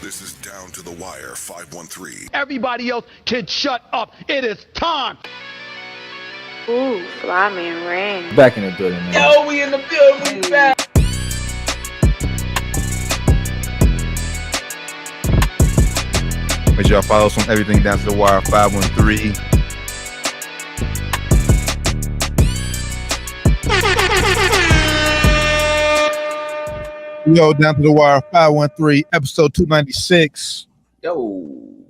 This is Down to the Wire 513. Everybody else can shut up. It is time. Ooh, fly man ring. Back in the building, man. Yo, we in the building. We back. Make sure y'all follow us on everything Down to the Wire 513. Yo, Down to the Wire 513, episode 296. Yo,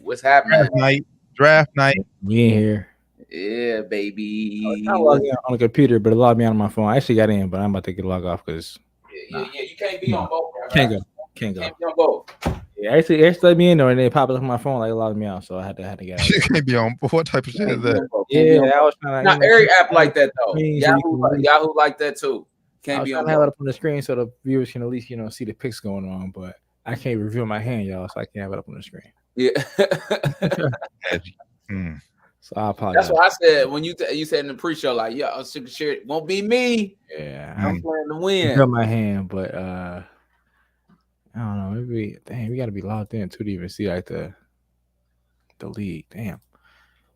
what's happening? Draft night. We in here. Yeah, baby. I logged in on the computer, but it logged me on my phone. I actually got in, but I'm about to get logged off because Yeah. You can't be on both. Right? Can't go. Can't be on both. Yeah, actually let me in there and they popped up on my phone like it logged me out, so I had to get out. You can't be on. What type of shit is that? Yeah, I was trying to. Not every app like that though. Yahoo Yahoo like that too. Can't be on. I have it up on the screen so the viewers can at least see the picks going on, but I can't reveal my hand, y'all, so I can't have it up on the screen. Yeah. So I apologize. That's what I said when you said in the pre-show, like, yeah, shit won't be me. Yeah, I'm playing to win. Reveal my hand, but I don't know. Maybe we got to be logged in too to even see like the league. Damn.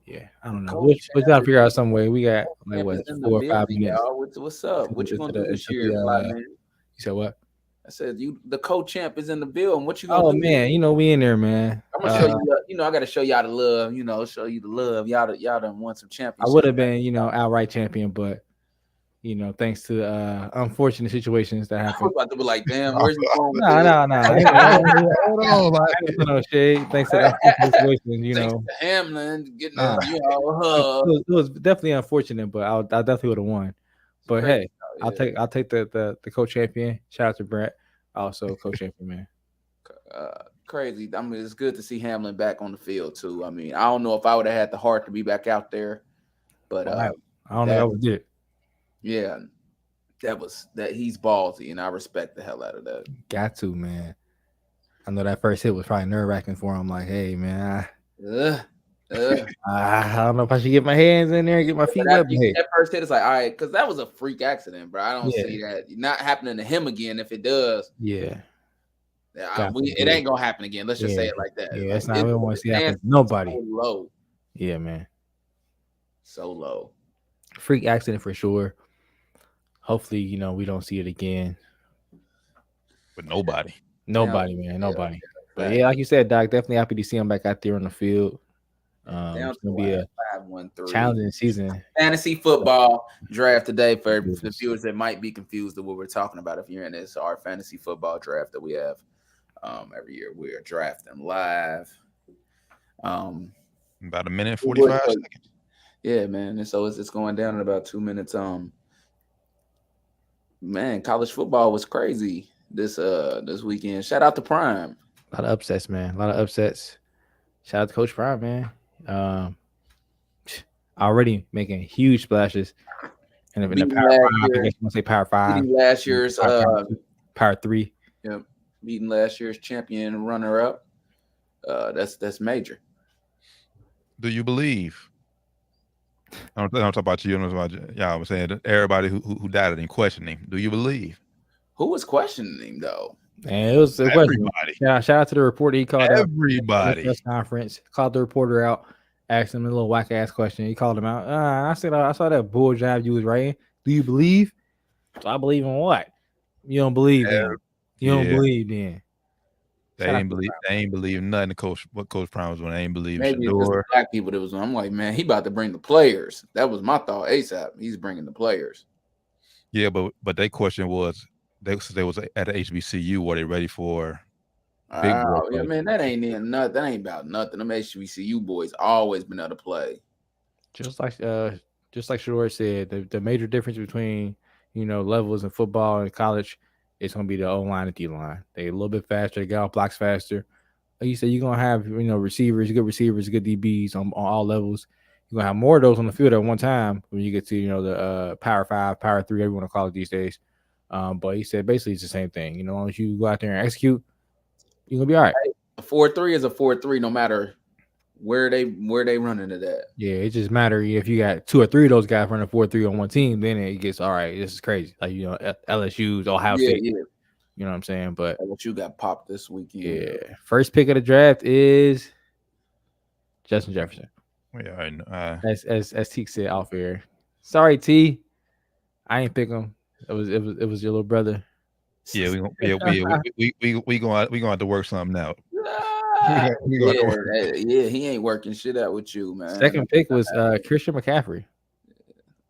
Yeah, I don't know. We got to figure out some way. We got like what 4 or 5 minutes. What's up? What you gonna do this year, man? You said what? I said the co-champ is in the building. What you gonna do? Oh man, we in there, man. I'm gonna show you. I gotta show y'all the love. Show you the love. Y'all done won some championships. I would have been, outright champion, but thanks to unfortunate situations that I happened. was about to be like, damn, where's the phone? Hold on, no shade. Thanks to that situation, Thanks to Hamlin getting it was definitely unfortunate, but I definitely would have won. But hey, I'll take the co-champion. Shout out to Brett, also co-champion, man. Crazy. I mean, it's good to see Hamlin back on the field too. I mean, I don't know if I would have had the heart to be back out there, but I don't know if I would do it. Yeah, that he's ballsy, and I respect the hell out of that. Got to, man. I know that first hit was probably nerve-wracking for him. Like, hey, man, I don't know if I should get my hands in there and get my feet up. That first hit is like, all right, because that was a freak accident, bro. I don't see that not happening to him again. If it does, it ain't gonna happen again. Let's just say it like that. Yeah, that's not. We don't want to see happen. Nobody. So low. Yeah, man. So low. Freak accident for sure. Hopefully, we don't see it again. But nobody, man, nobody. But yeah, like you said, Doc, definitely happy to see him back out there on the field. It's gonna be a challenging season. Fantasy football draft today for the viewers that might be confused of what we're talking about. If you're in this, our fantasy football draft that we have every year, we are drafting live. About a minute 45 seconds. Yeah, man. And so it's going down in about 2 minutes. Man, college football was crazy this weekend. Shout out to Prime. A lot of upsets, man. A lot of upsets. Shout out to Coach Prime, man. Already making huge splashes. And in the Power 5, I guess you want to say Power 5. Beating last year's Power 3. Yep. Beating last year's champion runner-up. That's major. Do you believe? I don't talk about you. I don't talk about y'all. I'm saying everybody who doubted him, questioning him. Do you believe? Who was questioning him though? And it was everybody. Shout out to the reporter. He called everybody. Press conference. Called the reporter out. Asked him a little whack ass question. He called him out. I said, I saw that bull job you was writing. Do you believe? So I believe in what? You don't believe then. You don't believe then. They ain't believe nothing. What Coach Prime was doing. They ain't believe. Maybe it was the black people that was on. I'm like, man, he about to bring the players. That was my thought. ASAP. He's bringing the players. Yeah, but their question was, they was at the HBCU. Were they ready for? Yeah, man, that ain't nothing. That ain't about nothing. Them HBCU boys always been able to play. Just like Shador said, the major difference between levels in football and college. It's gonna be the O-line and D-line. They a little bit faster. They get off blocks faster. Like you said, you're gonna have receivers, good DBs on all levels. You're gonna have more of those on the field at one time when you get to the Power 5, Power 3, everyone call it these days. But he said basically it's the same thing. As long as you go out there and execute, you're gonna be all right. A 4-3 is a 4-3, no matter where they running it at. Yeah, it just matters if you got 2 or 3 of those guys running 4-3 on one team, then it gets all right. This is crazy. Like LSU's, Ohio State. Yeah. You know what I'm saying? But what you got popped this weekend? yeah, first pick of the draft is Justin Jefferson. Yeah, I know. As Teak said off air. Sorry, T. I ain't pick him. It was your little brother. Yeah, we going to have to work something out. Yeah, he ain't working shit out with you, man. Second pick was Christian McCaffrey.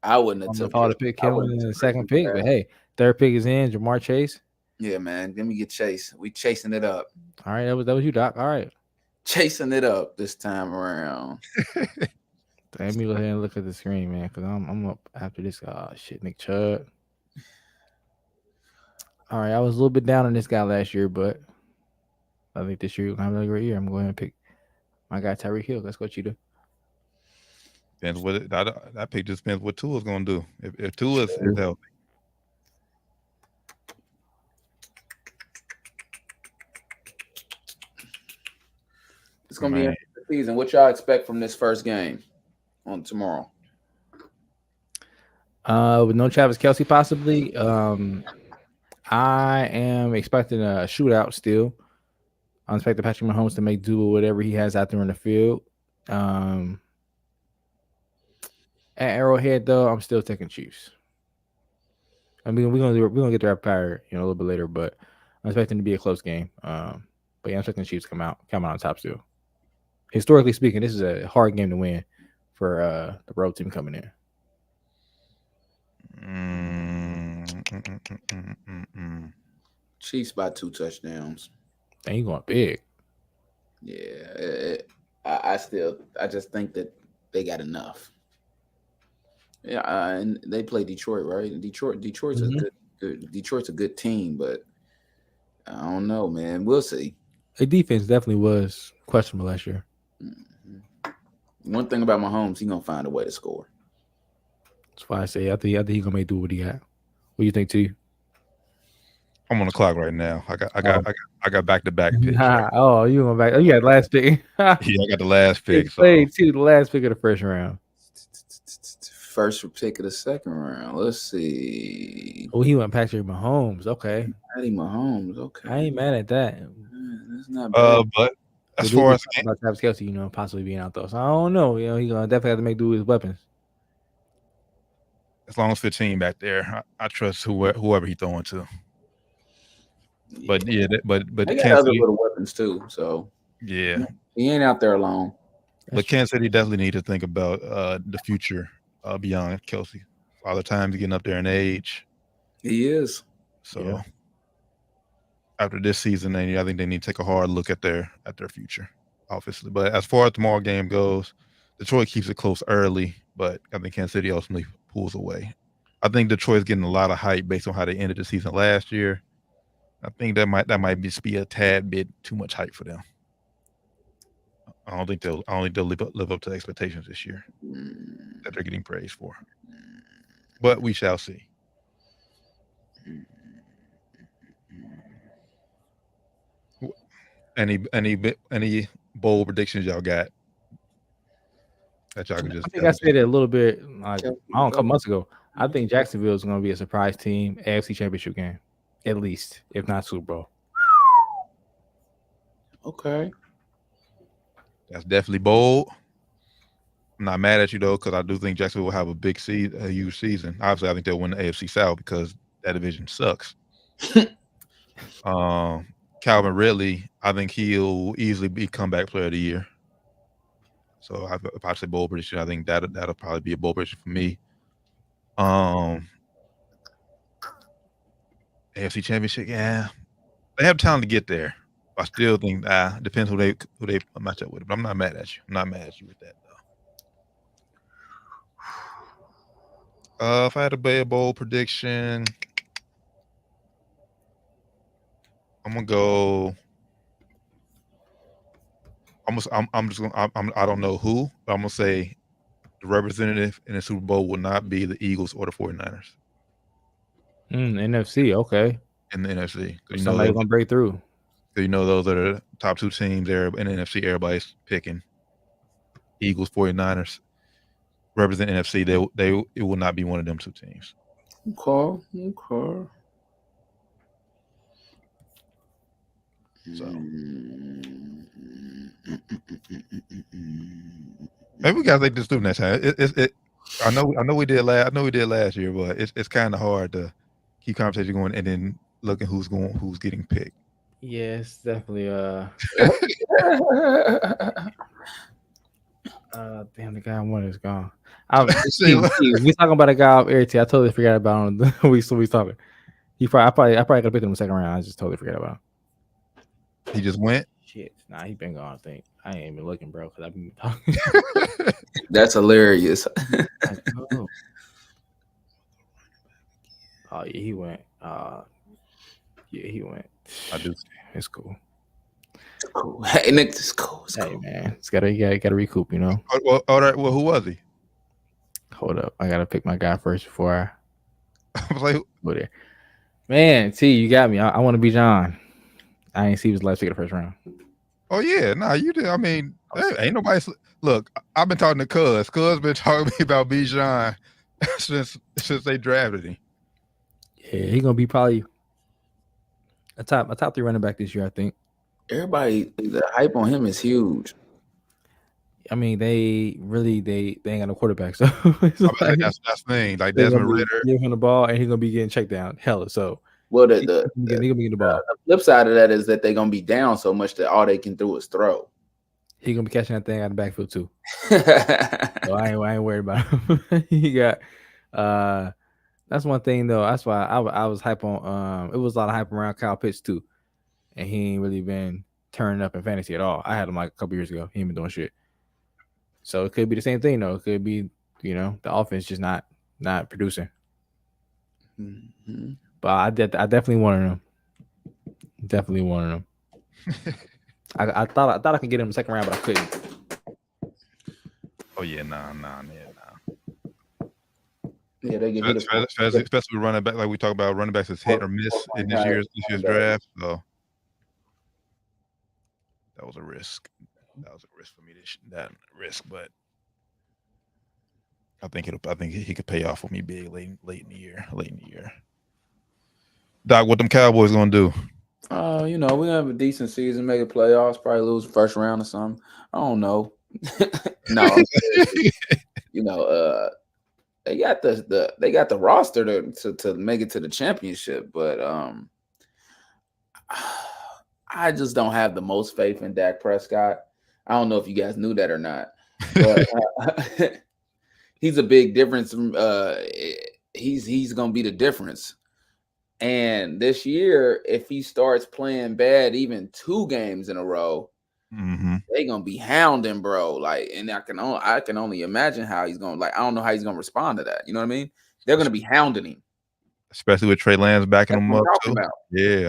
I wouldn't have took to pick him in the second pick, but hey, third pick is in Jamar Chase. Yeah, man. Let me get Chase. We chasing it up. All right, that was you, Doc. All right. Chasing it up this time around. Let me go ahead and look at the screen, man, because I'm up after this. Oh shit, Nick Chubb. All right, I was a little bit down on this guy last year, but I think this year we're gonna have another great year. I'm going to pick my guy Tyreek Hill. Let's go, Cheetah. Depends what that pick just depends what Tua's gonna do. If Tua is healthy. It's gonna be a season. What y'all expect from this first game on tomorrow? With no Travis Kelce possibly. I am expecting a shootout still. I'm expecting Patrick Mahomes to make do with whatever he has out there in the field. At Arrowhead though, I'm still taking Chiefs. I mean, we're gonna get to rapid fire, a little bit later, but I'm expecting it to be a close game. But yeah, I'm expecting the Chiefs to come out on top still. Historically speaking, this is a hard game to win for the road team coming in. Chiefs by 2 touchdowns. And you going big. Yeah, I just think that they got enough. Yeah, and they play Detroit, right? Detroit's Detroit's a good team, but I don't know, man. We'll see. The defense definitely was questionable last year. One thing about Mahomes, he's gonna find a way to score. That's why I say I think he's gonna make do what he got. What do you think, T? I'm on the clock right now. I got back-to-back picks. Oh, you going back? Oh, you got last pick. Yeah, I got the last pick. Play the last pick of the first round. First pick of the second round. Let's see. Oh, he went Patrick Mahomes. Okay. Patrick Mahomes. Okay. I ain't mad at that. That's not bad. But as far as about Travis Kelce, possibly being out though, so I don't know. He's gonna definitely have to make do with his weapons. As long as 15 back there, I trust whoever he's throwing to. Yeah. But yeah, but they got other little weapons too. So yeah, he ain't out there alone. But Kansas City definitely need to think about the future beyond Kelce. Father Time's getting up there in age. He is. So after this season, I think they need to take a hard look at their future, obviously. But as far as tomorrow game goes, Detroit keeps it close early, but I think Kansas City ultimately pulls away. I think Detroit's getting a lot of hype based on how they ended the season last year. I think that might just be a tad bit too much hype for them. I don't think they'll live up to expectations this year that they're getting praised for. But we shall see. Any bold predictions y'all got that y'all can just? I think I said it a little bit a couple months ago. I think Jacksonville is going to be a surprise team, AFC Championship game, at least, if not Super Bowl. Okay. That's definitely bold. I'm not mad at you though, because I do think Jacksonville will have a huge season. Obviously, I think they'll win the AFC South because that division sucks. Calvin Ridley, I think he'll easily be comeback player of the year. So if I say bold prediction, I think that'll probably be a bold prediction for me. AFC Championship, yeah, they have time to get there. I still think depends who they match up with. But I'm not mad at you. I'm not mad at you with that though. If I had to be a bold prediction, I'm gonna go. I don't know who, but I'm gonna say the representative in the Super Bowl will not be the Eagles or the 49ers. NFC, okay. In the NFC, somebody's gonna break through. Those are the top two teams there in the NFC. Everybody's picking Eagles, 49ers. Represent NFC. It will not be one of them two teams. Okay. So maybe we gotta think this through next time. I know we did last year, but it's kind of hard to keep conversation going and then looking who's getting picked. Yeah, it's definitely damn, the guy I wanted is gone. We talking about a guy off air. I totally forgot about him. we talking. I probably could have picked him in the second round. I just totally forgot about him. He just went. Shit, nah, he been gone. I think I ain't even looking, bro, because I've been talking. That's hilarious. Oh yeah, he went. Yeah, he went. I do. It's cool. Cool. Hey, Nick, it's cool. It's Hey cool. man, it's gotta recoup, you know. Well, all right. Well, who was he? Hold up, I gotta pick my guy first before I was like, go there. Man, T, you got me. I want to be John. I ain't see his last pick of the first round. oh yeah, nah, you did. I mean, ain't nobody. Look, I've been talking to Cuz. Cuz been talking to me about Bijan since they drafted him. Yeah, he gonna be probably a top 3 running back this year, I think. Everybody, the hype on him is huge. I mean, they ain't got no quarterback, so it's like, that's the thing. Like they're Desmond gonna be Ridder. giving him the ball, and he's gonna be getting checked down. Hella, so Well, he gonna be getting the ball. the flip side of that is that they're gonna be down so much that all they can do is throw. He gonna be catching that thing out of the backfield too. So I ain't worried about him. He got that's one thing though. That's why I was hype on. It was a lot of hype around Kyle Pitts too, and he ain't really been turning up in fantasy at all. I had him like a couple years ago. He ain't been doing shit. So it could be the same thing though. It could be, you know, the offense just not producing. Mm-hmm. But I definitely wanted him. Definitely wanted him. I thought I could get him in the second round, but I couldn't. Oh yeah, nah. Yeah, they get hit. Especially with running back, like we talk about running backs is hit or miss in this year's draft. So that was a risk. That was a risk for me. But I think he could pay off for me big late in the year. Doc, what them Cowboys gonna do? You know, we have a decent season, make the playoffs, probably lose the first round or something. I don't know. No, you know, they got the roster to make it to the championship, but I just don't have the most faith in Dak Prescott. I don't know if you guys knew that or not, but he's a big difference. He's gonna be the difference. And this year, if he starts playing bad, even 2 games in a row, they're gonna be hounding, bro. Like, and I can only imagine how he's gonna I don't know how he's gonna respond to that. You know what I mean? They're gonna be hounding him, especially with Trey Lance backing him up too. About. Yeah.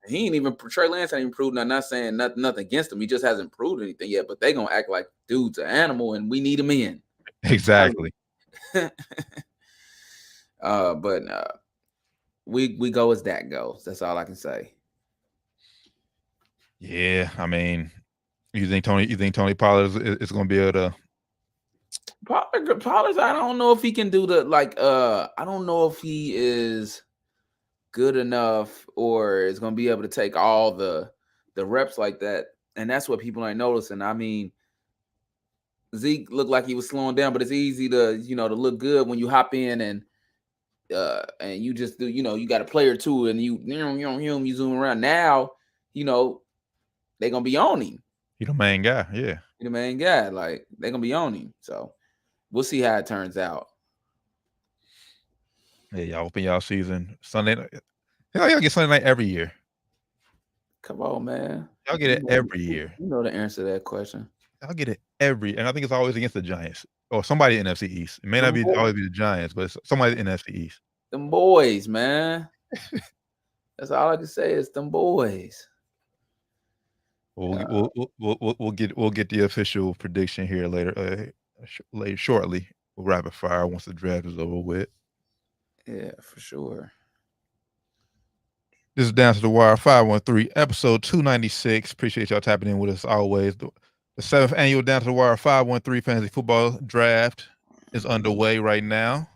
He ain't even Trey Lance ain't even proved. I'm not saying nothing against him. He just hasn't proved anything yet. But they gonna act like dude's an animal, and we need him in. Exactly. But we go as that goes. That's all I can say. Yeah, I mean, you think Tony Pollard is going to be able to? Pollard, I don't know if he can do I don't know if he is good enough or is going to be able to take all the reps like that. And that's what people ain't noticing. I mean, Zeke looked like he was slowing down, but it's easy to to look good when you hop in and you just do, you got a player too, and you zoom around. Now, they're gonna be on him. He the main guy, yeah. He the main guy. Like, they're gonna be on him. So we'll see how it turns out. Yeah, y'all open y'all season Sunday night. Y'all get Sunday night every year. Come on, man. Y'all get it every year. You know the answer to that question. Y'all get it and I think it's always against the Giants or somebody in NFC East. It may not always be the Giants, but it's somebody in NFC East. Them boys, man. That's all I can say is them boys. We'll get the official prediction here later shortly. We'll rapid fire once the draft is over with. Yeah, for sure. This is Down to the Wire 513, episode 296. Appreciate y'all tapping in with us always. The 7th annual Down to the Wire 513 Fantasy Football Draft is underway right now.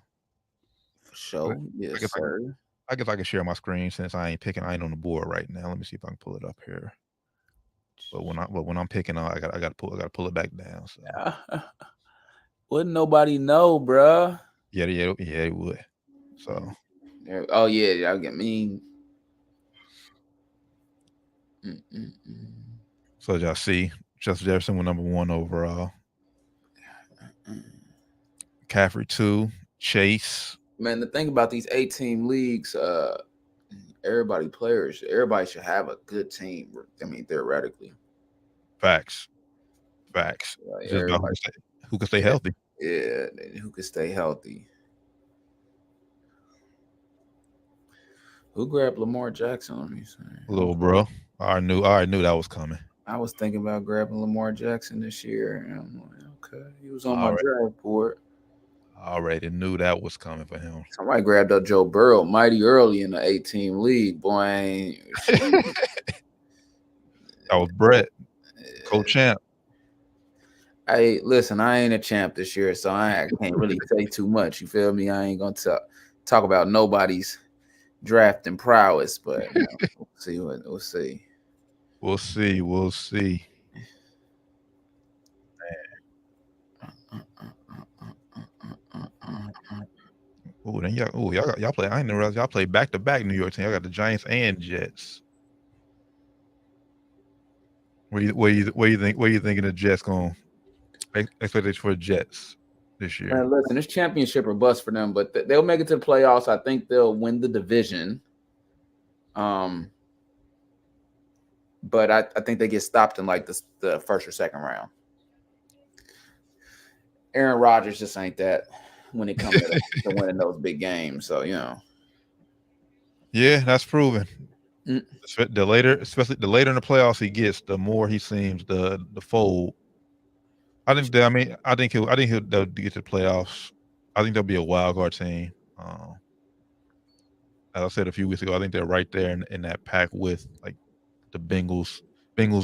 For sure. Yes, sir. I guess I can share my screen since I ain't on the board right now. Let me see if I can pull it up here. But when I'm picking on, I gotta pull it back down. So wouldn't nobody know, bruh? yeah, it would. So Oh yeah, I mean. So y'all see, Justin Jefferson went number 1 overall. McCaffrey 2, Chase. Man, the thing about these 8-team leagues, everybody should have a good team. I mean, theoretically. Facts. Just about who can stay healthy. Yeah, who can stay healthy. Who grabbed Lamar Jackson? Let me see. Little bro. I already knew that was coming. I was thinking about grabbing Lamar Jackson this year. And I'm like, okay, he was on my draft board. I already knew that was coming for him. Somebody grabbed up Joe Burrow mighty early in the 8-team league. Boy, that was Brett, co-champ. Hey, listen, I ain't a champ this year, so I can't really say too much. You feel me? I ain't gonna talk about nobody's drafting prowess, but we'll see. We'll see. Oh, then y'all play. I didn't realize y'all play back-to-back New York team. Y'all got the Giants and Jets. What you thinking the Jets going? Expectations for the Jets this year? Man, listen, it's championship or bust for them, but they'll make it to the playoffs. I think they'll win the division. But I think they get stopped in like the first or second round. Aaron Rodgers just ain't that when it comes to winning those big games. So Yeah, that's proven. Especially the later in the playoffs he gets, the more he seems the fold. I think they'll get to the playoffs. I think they'll be a wild card team. As I said a few weeks ago, I think they're right there in that pack with like the Bengals,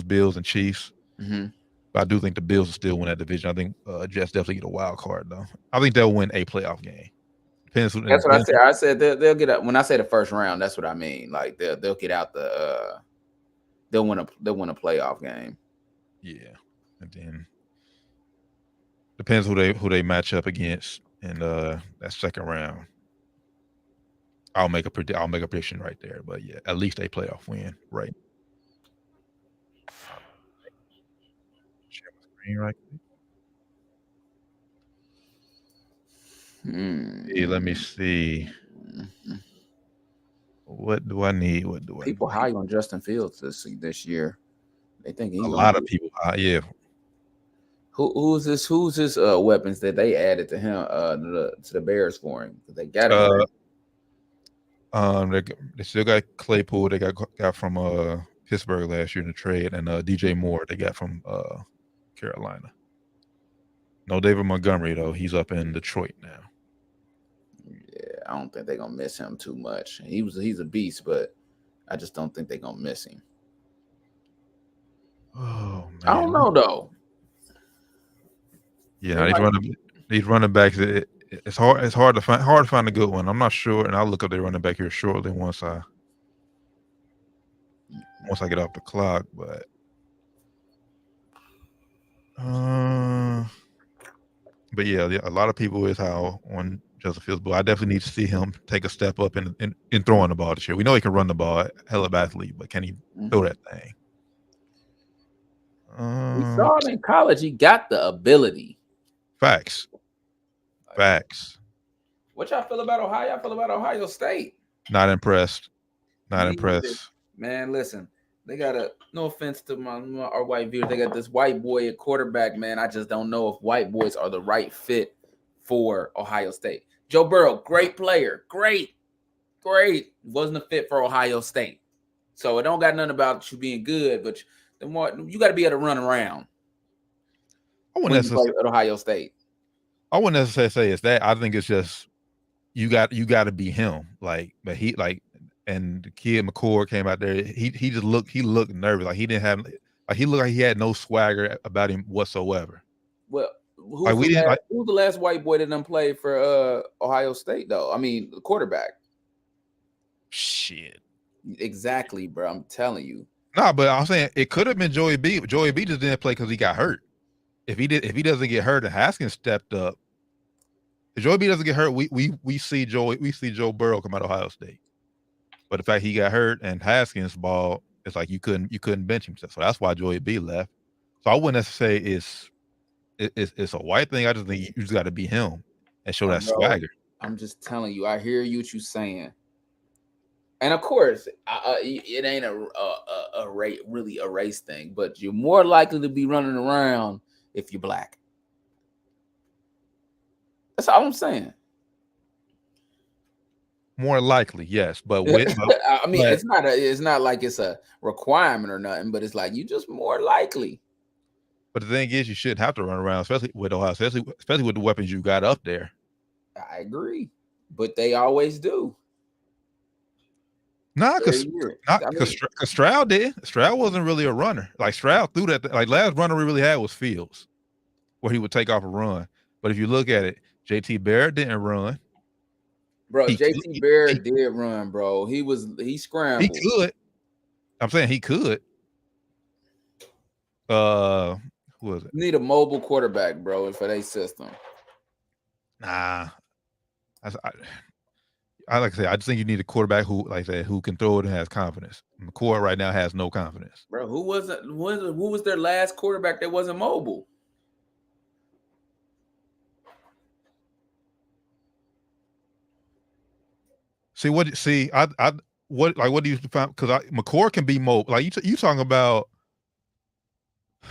Bills, and Chiefs. Mm-hmm. But I do think the Bills will still win that division. I think Jets definitely get a wild card though. I think they'll win a playoff game. That's what I said. I said they'll get up. When I say the first round, that's what I mean. Like they'll get out they'll win a playoff game. Yeah, and then depends who they match up against in that second round. I'll make a prediction right there, but yeah, at least a playoff win, right? Share my screen right quick. Hey, let me see. What do I need? People high on Justin Fields this year. They think a lot of people. Yeah. Who's this weapons that they added to him to the Bears for him? They got him. They still got Claypool. They got from Pittsburgh last year in the trade, and DJ Moore they got from Carolina. No David Montgomery though. He's up in Detroit now. Yeah, I don't think they're gonna miss him too much. He's a beast, but I just don't think they're gonna miss him. Oh man, I don't know though. Yeah, these running backs. It's hard to find a good one. I'm not sure, and I'll look up their running back here shortly once I get off the clock. But yeah, a lot of people is how on Justin Fields, but I definitely need to see him take a step up in throwing the ball this year. We know he can run the ball, hell of athlete, but can he throw that thing? We saw it in college. He got the ability. Facts. What y'all feel about Ohio? I feel about Ohio State. Not impressed. Man, listen. They got no offense to our white viewers. They got this white boy at quarterback, man. I just don't know if white boys are the right fit for Ohio State. Joe Burrow, great player. Great. Wasn't a fit for Ohio State. So it don't got nothing about you being good, but the more you got to be able to run around. I wouldn't necessarily at Ohio State. I wouldn't necessarily say it's that. I think it's just you got to be him. But he and the kid McCord came out there. He looked nervous. Like he didn't have he looked like he had no swagger about him whatsoever. Well, who's the last white boy that done played for Ohio State though? I mean, the quarterback. Shit. Exactly, bro. I'm telling you. Nah, but I'm saying it could have been Joey B. Joey B just didn't play because he got hurt. If he doesn't get hurt and Haskins stepped up, if Joey B doesn't get hurt, we see Joe Burrow come out of Ohio State. But the fact he got hurt and Haskins ball, it's like you couldn't bench him. So that's why Joey B left. So I wouldn't necessarily say it's a white thing. I just think you just got to be him and show that swagger. I'm just telling you. I hear you what you're saying. And of course, it ain't really a race thing, but you're more likely to be running around if you're black. That's all I'm saying. More likely, yes, but I mean, it's not like it's a requirement or nothing, but it's like you just more likely. But the thing is, you shouldn't have to run around, especially with Ohio, especially with the weapons you got up there. I agree, but they always do. Nah, because Stroud did. Stroud wasn't really a runner. Like Stroud threw that. Like last runner we really had was Fields, where he would take off a run. But if you look at it, JT Barrett didn't run. Bro, JT Barrett did run, bro. He scrambled. He could. I'm saying he could. Who was it? You need a mobile quarterback, bro, for their system. Nah. I like to say, I just think you need a quarterback who can throw it and has confidence. McCoy right now has no confidence. Bro, who was their last quarterback that wasn't mobile? What do you find? Because McCoy can be mobile. Like you talking about.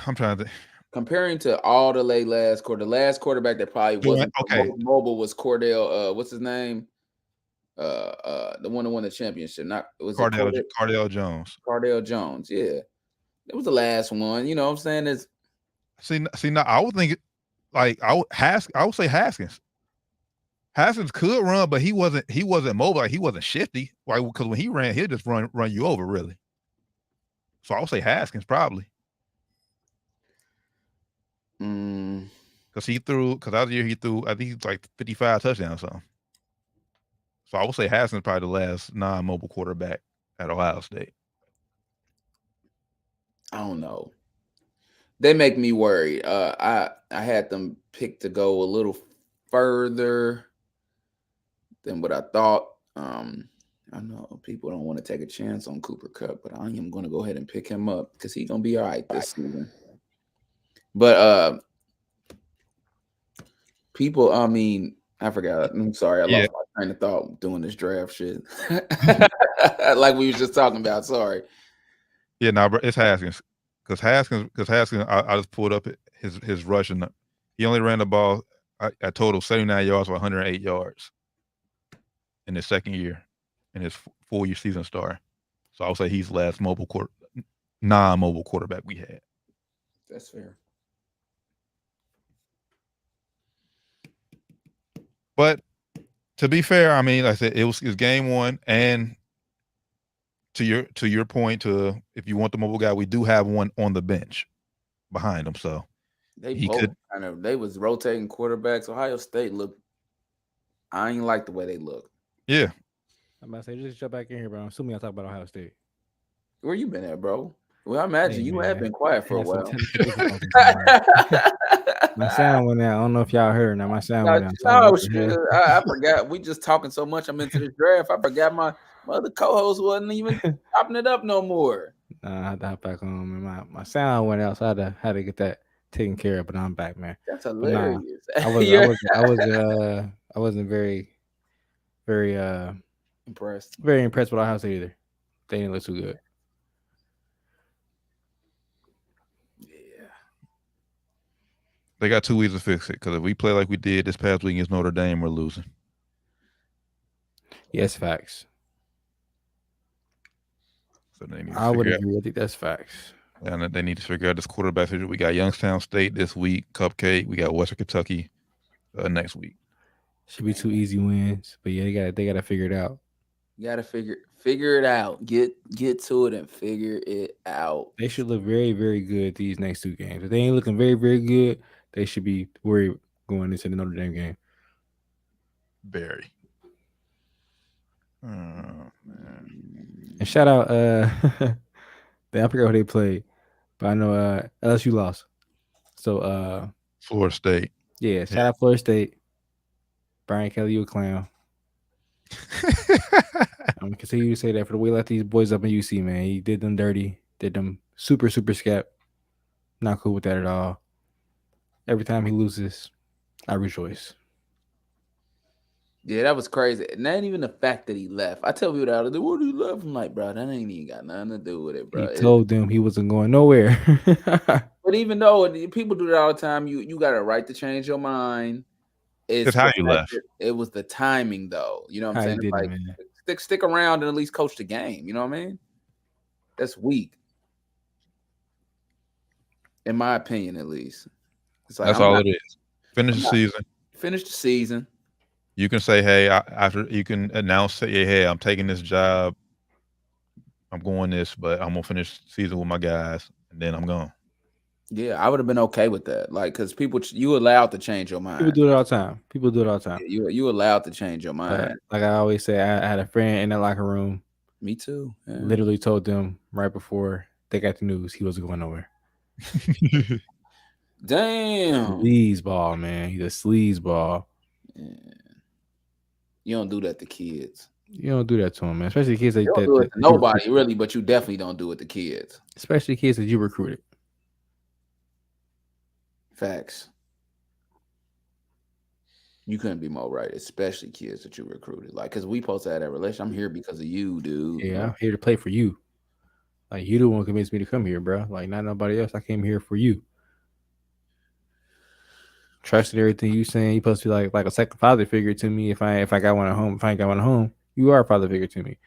I'm trying to think. Comparing to all the last quarterback that probably wasn't mobile was Cordell. What's his name? The one that won the championship. Cardale Jones. Cardale Jones, yeah. It was the last one. You know what I'm saying? Now I would think I would say Haskins. Haskins could run, but he wasn't mobile. Like, he wasn't shifty. Like, because when he ran, he'll just run you over, really. So I would say Haskins probably. Because that year he threw, I think he's like 55 touchdowns or something. So I would say Haskins probably the last non-mobile quarterback at Ohio State. I don't know. They make me worried. I had them picked to go a little further than what I thought. I know people don't want to take a chance on Cooper Kupp, but I am going to go ahead and pick him up because he's going to be all right this season. But people, I mean, I forgot. I'm sorry. I lost my train of thought doing this draft shit. Like we was just talking about. Sorry. Yeah, no, bro, it's Haskins. Because Haskins, I just pulled up his rushing. He only ran the ball a total 79 yards for 108 yards in his second year, in his full-year season star. So I would say he's the last non-mobile quarterback we had. That's fair. But to be fair, I mean, like I said, it was game one, and to your point, if you want the mobile guy, we do have one on the bench behind him. So they was rotating quarterbacks. Ohio State I ain't like the way they look. Yeah. I'm about to say, just jump back in here, bro. I'm assuming I'll talk about Ohio State. Where you been at, bro? Well, I imagine you have been quiet for a while. My sound went out. I don't know if y'all heard. Now my sound went out. I forgot. We just talking so much. I'm into this draft. I forgot my other co-host wasn't even chopping it up no more. I had to hop back on. My sound went out, so I had to get that taken care of. But I'm back, man. That's hilarious. I wasn't very impressed. Very impressed with Ohio State either. They didn't look too good. Yeah. They got 2 weeks to fix it, because if we play like we did this past week against Notre Dame, we're losing. Yes, facts. So they need I would agree. I think that's facts. And they need to figure out this quarterback situation. We got Youngstown State this week, Cupcake. We got Western Kentucky next week. Should be 2 easy wins, but yeah, they gotta figure it out. You gotta figure it out. Get to it and figure it out. They should look very, very good these next 2 games. If they ain't looking very, very good, they should be worried going into the Notre Dame game. Very. Oh, man. And shout out, I forgot who they played, but I know LSU lost. So Florida State. yeah, shout out Florida State. Brian Kelly, you a clown. I'm gonna continue to say that for the way he let these boys up in UC, man. He did them dirty, did them super scap. Not cool with that at all. Every time he loses, I rejoice. Yeah, that was crazy. And that ain't even the fact that he left. I tell people that, what did he left? I'm like, bro, that ain't even got nothing to do with it, bro. He told them he wasn't going nowhere. But even though people do that all the time, you got a right to change your mind. It's how you left. It was the timing, though. You know what I'm saying? Like, stick around and at least coach the game. You know what I mean? That's weak, in my opinion, at least. It's like, that's all it is. Finish the season. Finish the season. You can say, hey, after you can announce, hey, I'm taking this job. I'm going this, but I'm gonna finish the season with my guys, and then I'm gone. Yeah, I would have been okay with that. Like, because you allowed to change your mind. People do it all the time. You allowed to change your mind. Like I always say, I had a friend in the locker room. Me too. Yeah. Literally told them right before they got the news he wasn't going nowhere. Damn. Sleazeball, man. He's a sleazeball. Yeah. You don't do that to kids. You don't do that to them, man. Especially kids that do it to nobody really, but you definitely don't do it to kids. Especially kids that you recruited. Facts. You couldn't be more right, especially kids that you recruited. Like, because we supposed to have that relationship. I'm here because of you, dude. Yeah, I'm here to play for you. Like, you the one convinced me to come here, bro. Like, not nobody else. I came here for you. Trusted everything you saying. You supposed to be like a second father figure to me. If I got one at home, if I ain't got one at home, you are a father figure to me.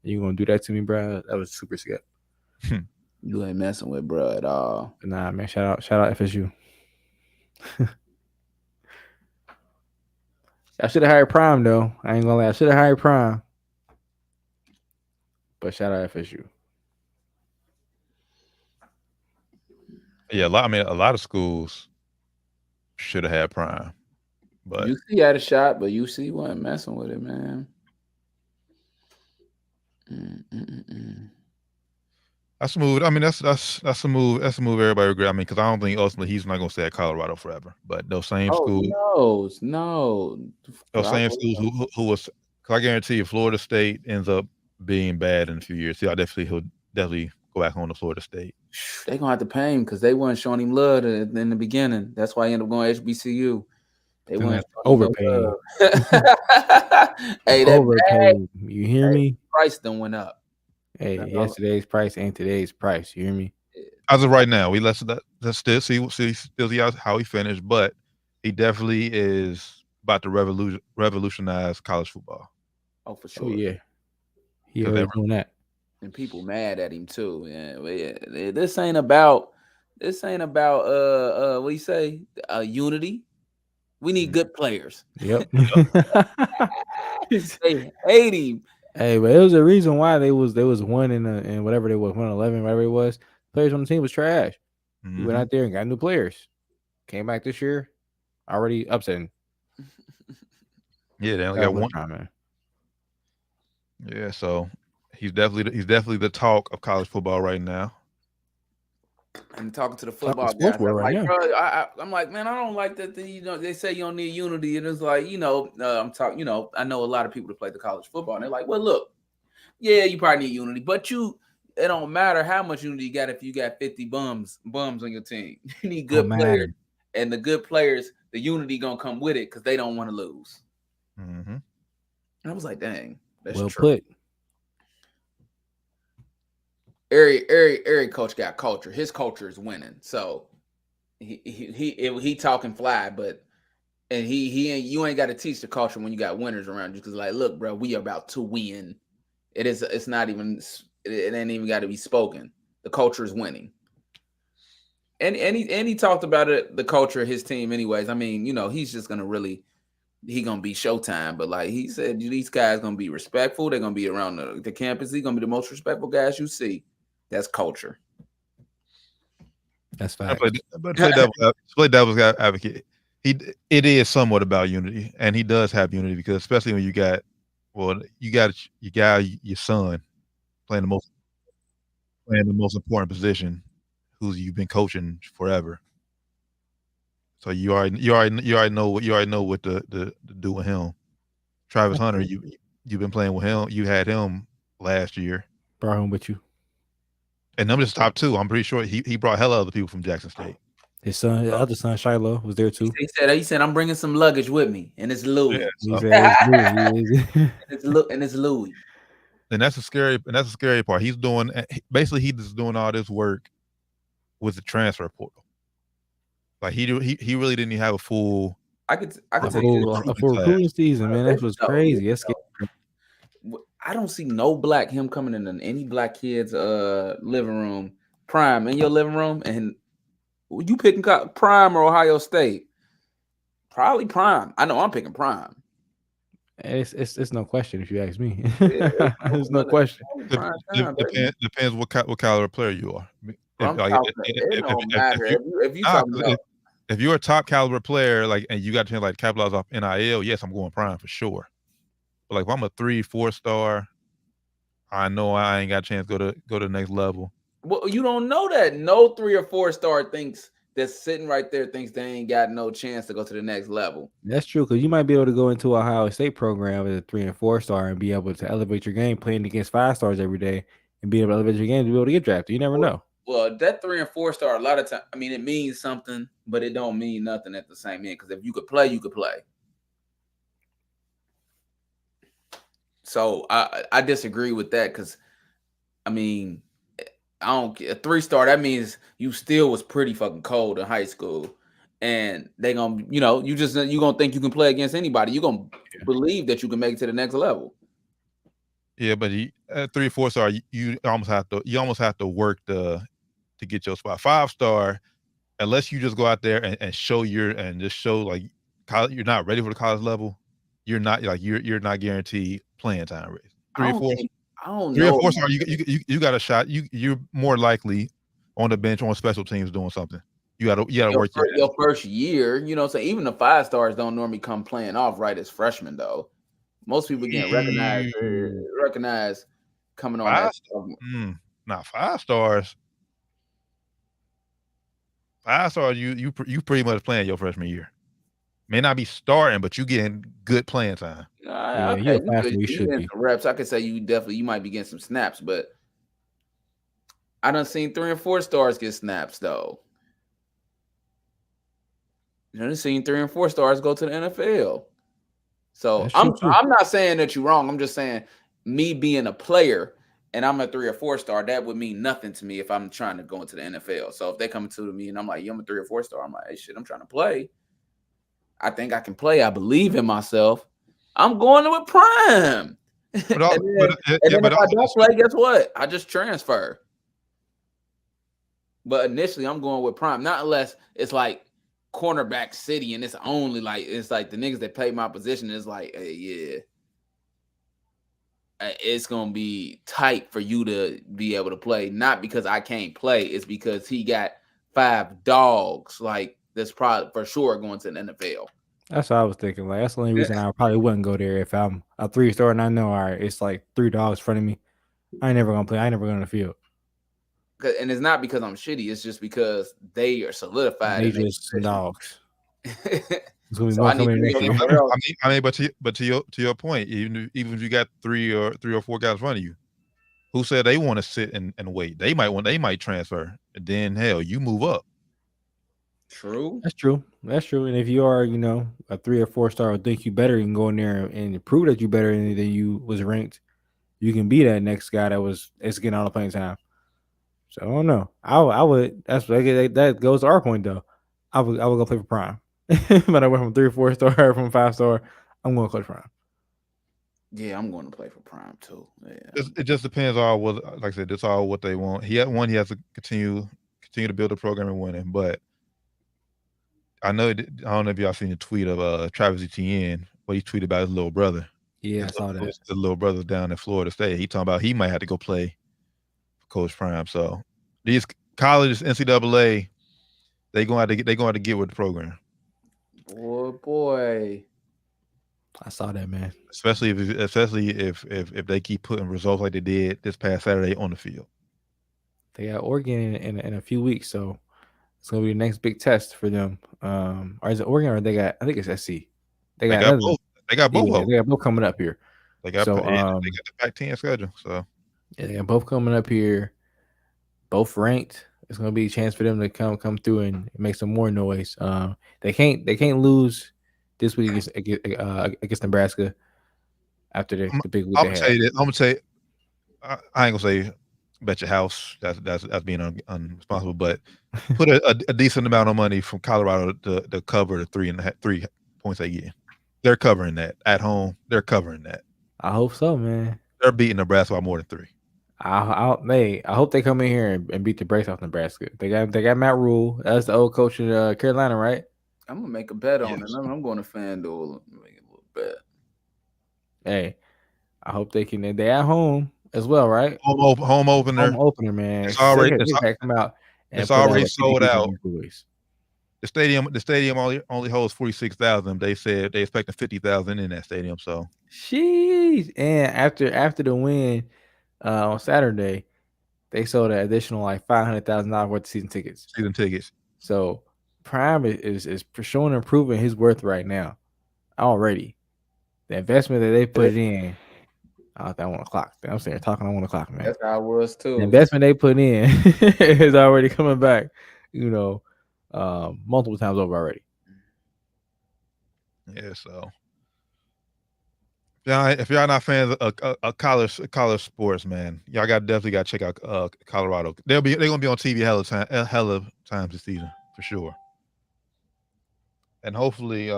And you gonna do that to me, bro? That was super scary. You ain't messing with bro at all. But nah, man. Shout out FSU. I should have hired Prime though. I ain't gonna lie. I should have hired Prime. But shout out FSU. Yeah, a lot of schools should have had Prime, but UC had a shot, but UC wasn't messing with it, man. That's a move. I mean, that's a move. That's a move everybody regret. I mean, because I don't think ultimately he's not going to stay at Colorado forever. But those same schools, no, those same schools who was. Because I guarantee you, Florida State ends up being bad in a few years. He'll definitely go back home to Florida State. They're gonna have to pay him because they weren't showing him love in the beginning. That's why he ended up going to HBCU. They weren't overpaying. Hey, overpaid. You hear me? Price done went up. Hey, yesterday's price ain't today's price. You hear me? As of right now, let's still see how he finished, but he definitely is about to revolutionize college football. Oh, for sure. Oh yeah, he already doing that. And people mad at him too. Yeah, this ain't about what do you say? Unity. We need good players. Yep. They hate him. Hey, but it was a reason why they was one in whatever they was 111, whatever it was. Players on the team was trash. Mm-hmm. He went out there and got new players. Came back this year, already upsetting. Yeah, they only got one. Man. Yeah, so he's definitely the talk of college football right now. I'm talking to the football guys. I'm like, man, I don't like that. They say you don't need unity, and it's like, I'm talking. I know a lot of people that play the college football, and they're like, well, look, yeah, you probably need unity, but it don't matter how much unity you got if you got 50 bums on your team. You need good players, and the good players, the unity gonna come with it because they don't want to lose. Mm-hmm. And I was like, dang, that's well true. Put. Every coach got culture. His culture is winning. So he talking fly, but you ain't got to teach the culture when you got winners around you. Because like, look, bro, we are about to win. It ain't even got to be spoken. The culture is winning. And he talked about it, the culture of his team anyways. I mean, he's just gonna be Showtime, but like he said, these guys gonna be respectful. They're gonna be around the campus. They're gonna be the most respectful guys you see. That's culture. That's fine. But play devil's advocate. It is somewhat about unity, and he does have unity because especially when you got Well, you got your son playing the most important position, who's you've been coaching forever. So you already know what to do with him. Travis Hunter, you've been playing with him. You had him last year. Brought him with you. And them just top two. I'm pretty sure he brought hella other people from Jackson State. His son, his other son, Shiloh, was there too. He said, I'm bringing some luggage with me, and it's Louis. Yeah, He said it's Louis. And that's the scary part. He's just doing all this work with the transfer portal. Like he really didn't even have a full I could a full recruiting season, man. That was crazy. That's scary. I don't see no him coming in any black kid's living room, Prime in your living room, and you picking Prime or Ohio State? Probably Prime. I know I'm picking Prime. It's no question if you ask me. There's no question. Depends what caliber player you are. If you're a top caliber player, like, and you got to like capitalize off NIL, yes, I'm going Prime for sure. But like if I'm a 3-4 star, I know I ain't got a chance to go to the next level. Well, you don't know that. No 3 or 4 star thinks that's sitting right there thinks they ain't got no chance to go to the next level. That's true, because you might be able to go into a Ohio State program as a 3 and 4 star and be able to elevate your game playing against 5 stars every day and be able to elevate your game to be able to get drafted. You never know. Well, that 3 and 4 star, a lot of time, I mean, it means something, but it don't mean nothing at the same end. Because if you could play, you could play. So I disagree with that because, I mean, I don't get a 3 star. That means you still was pretty fucking cold in high school, and they gonna, you gonna think you can play against anybody. You gonna believe that you can make it to the next level. Yeah, but at 3-4 star, you almost have to work to get your spot. 5 star, unless you just go out there and show like you're not ready for the college level, you're not guaranteed playing time. 3 or 4. I don't 3 know. or 4 star, you got a shot. You're more likely on the bench on special teams doing something. You gotta work your first year. So even the 5 stars don't normally come playing off right as freshmen though. Most people get recognized coming on that stuff. Not 5 stars. 5 stars, you pretty much playing your freshman year. May not be starting, but you getting good playing time. You should be. Reps. I could say you might be getting some snaps, but I done seen 3 and 4 stars get snaps though. You done seen 3 and 4 stars go to the NFL. So I'm not saying that you're wrong. I'm just saying me being a player and I'm a 3 or 4 star, that would mean nothing to me if I'm trying to go into the NFL. So if they come to me and I'm like, I'm a 3 or 4 star, I'm like, hey, shit, I'm trying to play. I think I can play. I believe in myself. I'm going with Prime. And then if I don't play, guess what? I just transfer. But initially, I'm going with Prime. Not unless it's like cornerback city and it's only like the niggas that play my position is like, hey, yeah, it's gonna be tight for you to be able to play. Not because I can't play, it's because he got 5 dogs. Like that's probably for sure going to the NFL. That's what I was thinking. Like that's the only reason I probably wouldn't go there if I'm a 3 star and I know all right, it's like 3 dogs in front of me. I ain't never gonna play. I ain't never going to the field. And it's not because I'm shitty. It's just because they are solidified. They just dogs. It's gonna be more coming next year. I mean, but to your point, even if you got 3 or 4 guys in front of you, who said they want to sit and wait? They might transfer, and then hell, you move up. True. That's true. And if you are, a 3 or 4 star, would think you better and go in there and prove that you better than you was ranked, you can be that next guy that's getting all the playing time. So I don't know. I would. That goes to our point though. I would go play for Prime. But I went from 3 or 4 star, from 5 star. I'm going to play Prime. Yeah, I'm going to play for Prime too. Yeah. It just depends on what, like I said, that's all what they want. He has to continue to build a program and win it. But I don't know if y'all seen the tweet of Travis Etienne, what he tweeted about his little brother. Yeah, I saw that. The little brother down in Florida State. He talking about he might have to go play for Coach Prime. So these colleges, NCAA, they going to get with the program. Boy. I saw that, man. Especially if they keep putting results like they did this past Saturday on the field. They got Oregon in a few weeks, so it's gonna be the next big test for them. Or is it Oregon or they got? I think it's SC. They got both. They got both. Yeah, they got both coming up here. They got so they got the Pac-10 schedule. So yeah, they got both coming up here. Both ranked. It's gonna be a chance for them to come through and make some more noise. They can't lose this week against Nebraska after the big week. I'm gonna tell you this. I'm gonna say I ain't gonna say bet your house. That's being unresponsible. But put a decent amount of money from Colorado to cover the 3 points they get. They're covering that at home. They're covering that. I hope so, man. They're beating Nebraska by more than 3. I hope they come in here and beat the brakes off Nebraska. They got Matt Rule. That's the old coach in Carolina, right? I'm gonna make a bet on it. I'm going to FanDuel and make a little bet. Hey, I hope they can. They at home as well, right? Home opener. Home opener, man. It's already come out. It's already sold out. The stadium only holds 46,000. They said they expecting 50,000 in that stadium. So, sheesh. And after the win on Saturday, they sold an additional like $500,000 worth of season tickets. So Prime is showing and proving his worth right now already. The investment that they put in. I want a clock. I'm sitting here talking. I want a clock, man. That's how I was too. The investment they put in is already coming back. Multiple times over already. Yeah. So, if y'all not fans of college sports, man, y'all definitely got to check out Colorado. They're gonna be on TV hella times this season for sure. And hopefully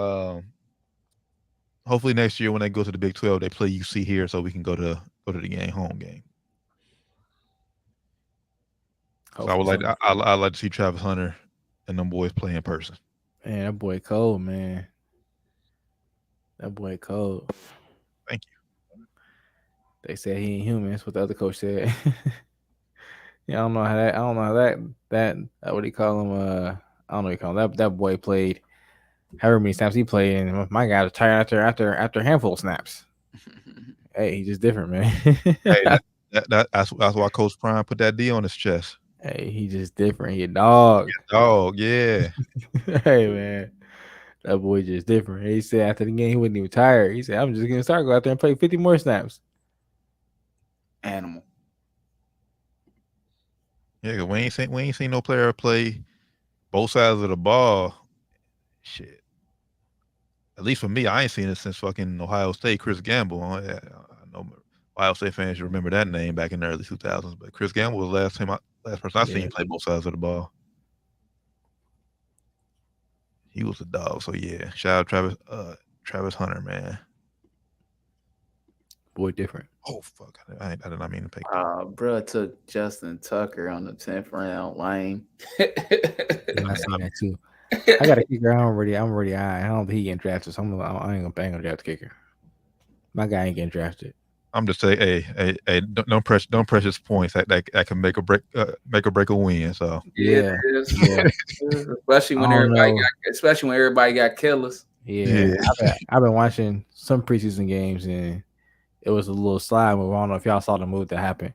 next year when they go to the Big 12, they play UC here so we can go to the home game. So I'd like to see Travis Hunter and them boys play in person. Man, that boy cold, man. That boy cold. Thank you. They said he ain't human. That's what the other coach said. Yeah, I don't know how that what do you call him? I don't know what you call him. That boy played however many snaps he played, and my guy was tired after a handful of snaps. Hey, he's just different, man. Hey, that's why Coach Prime put that D on his chest. Hey, he just different. He a dog. Yeah. Hey, man. That boy just different. He said after the game he wasn't even tired. He said, I'm just gonna go out there and play 50 more snaps. Animal. Yeah, we ain't seen no player play both sides of the ball. Shit. At least for me, I ain't seen it since fucking Ohio State, Chris Gamble. I know Ohio State fans, you remember that name back in the early 2000s. But Chris Gamble was the last person I seen play both sides of the ball. He was a dog. So yeah, shout out Travis Hunter, man. Boy, different. Oh fuck! I did not mean to pick. Bro took Justin Tucker on the 10th round. Lame. Yeah, I seen that too. I got a kicker. I'm already. I don't think he getting drafted. So I ain't gonna draft the kicker. My guy ain't getting drafted. I'm just saying, hey, don't precious points that can make or break a win. So yeah. especially when everybody got killers. Yeah. I've been watching some preseason games and it was a little slide move. I don't know if y'all saw the move that happened,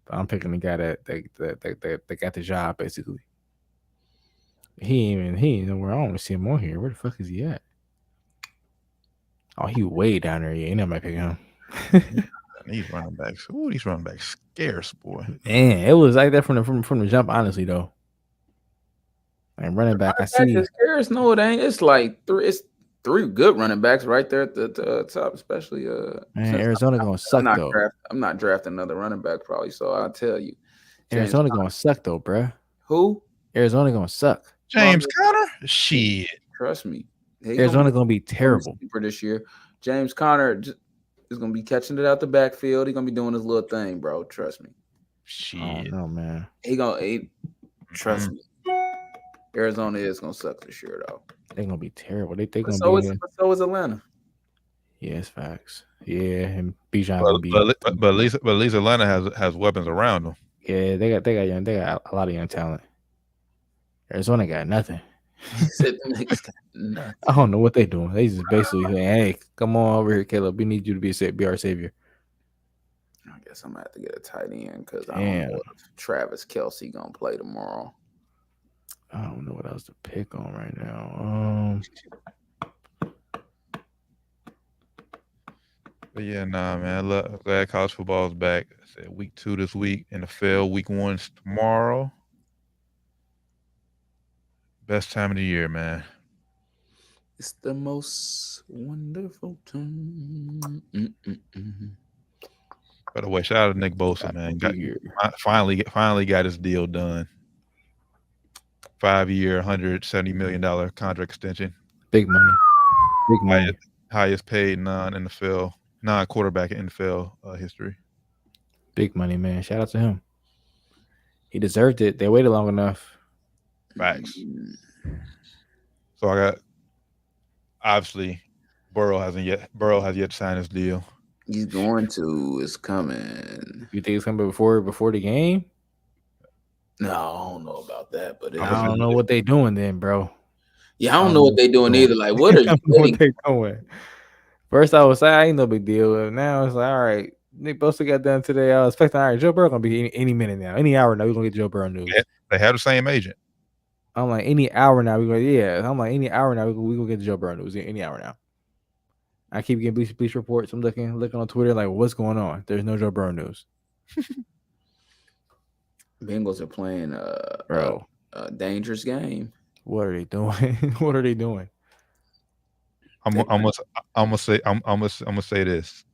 but I'm picking the guy that got the job basically. He ain't nowhere. I don't want to see him on here. Where the fuck is he at? Oh, he way down there. Yeah, ain't nobody picking him. These running backs. Ooh, these running backs scarce, boy. Man, it was like that from the jump. Honestly, though, like running back, I see. Scarce? No, it ain't. It's like three. It's 3 good running backs right there at the top, especially. Man, Arizona gonna suck though. I'm not drafting another running back probably. So I'll tell you, Arizona gonna suck though, bruh. Who? Arizona gonna suck. James Conner? Shit. Trust me. Arizona gonna be terrible for this year. James Conner is gonna be catching it out the backfield. He's gonna be doing his little thing, bro. Trust me. Shit. Oh, no, man. Trust me. Arizona is gonna suck this year, though. They're gonna be terrible. They gonna so is Atlanta. Yeah, it's facts. Yeah, and Bijan will be. But at least Atlanta has weapons around them. Yeah, they got a lot of young talent. Arizona got nothing. He said the niggas got nothing. I don't know what they doing. They just basically saying, "Hey, come on over here, Caleb. We need you to be our savior." I guess I'm gonna have to get a tight end because I Damn. don't know if Travis Kelce gonna play tomorrow. I don't know what else to pick on right now. But yeah, nah, man. Glad college football is back. I said week 2 this week. NFL week 1's tomorrow. Best time of the year, man. It's the most wonderful time. By the way, shout out to Nick Bosa, man. Finally got his deal done. 5-year, $170 million contract extension. Big money. Big money. Highest paid non-quarterback in NFL history. Big money, man. Shout out to him. He deserved it. They waited long enough. Facts. So I got, obviously, Burrow has yet to sign his deal. He's going to. It's coming. You think it's coming before the game? No, I don't know about that, but I don't know what they doing then, bro. Yeah, I don't know what they doing either. Like, what are you what they doing? First, I was saying, I ain't no big deal. Now it's like, all right, Nick Bosa got done today. I was expecting, all right, Joe Burrow gonna be any minute now, any hour now. We're gonna get Joe Burrow news. They have the same agent. I'm like, any hour now. I'm like, any hour now. We gonna get the Joe Burrow news. Any hour now. I keep getting bleach reports. I'm looking on Twitter, like, what's going on? There's no Joe Burrow news. Bengals are playing Bro, a dangerous game. What are they doing? What are they doing? I'm gonna say this.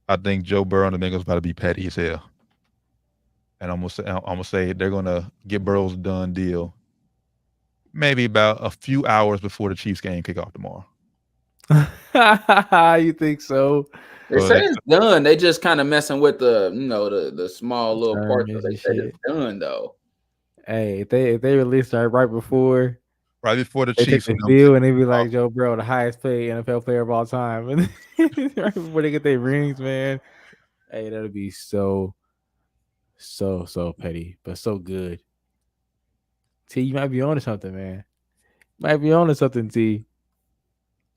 I think Joe Burrow and the Bengals about to be petty as hell. And I'm gonna say they're gonna get Burrow's done deal maybe about a few hours before the Chiefs game kick off tomorrow. You think so? They say it's done. They just kind of messing with the small little parts. They say it's done though. Hey, if they release that right before the they Chiefs take the deal, and they be like, Joe Burrow, the highest paid NFL player of all time, and right before they get their rings, man. Hey, that'll be so petty, but so good. T, you might be on to something, man. Might be on to something, T.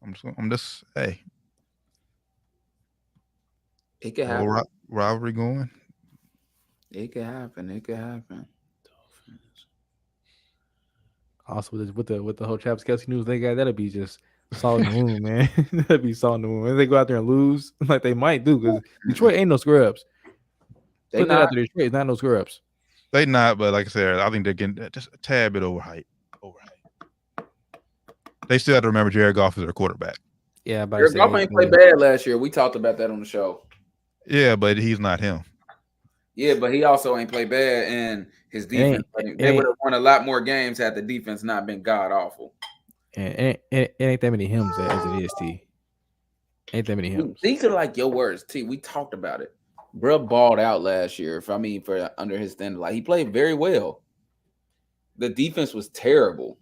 I'm just hey. It could happen. Rivalry going. It could happen. Also, with the whole Travis Kelce news they got, that'll be just salt in the wound, man. That'll be salt in the wound. If they go out there and lose, like they might do, because Detroit ain't no scrubs. They not out there. Detroit, not no scrubs. They not, but like I said, I think they're getting just a tad bit overhyped. They still have to remember Jared Goff is their quarterback. Yeah, but Jared Goff ain't played bad last year. We talked about that on the show. Yeah, but he's not him. Yeah, but he also ain't played bad, and his defense. They would have won a lot more games had the defense not been god awful. And it ain't that many hymns as it is, T. Ain't that many hymns. These are like your words, T. We talked about it. Bro balled out last year. For under his standard, like he played very well. The defense was terrible.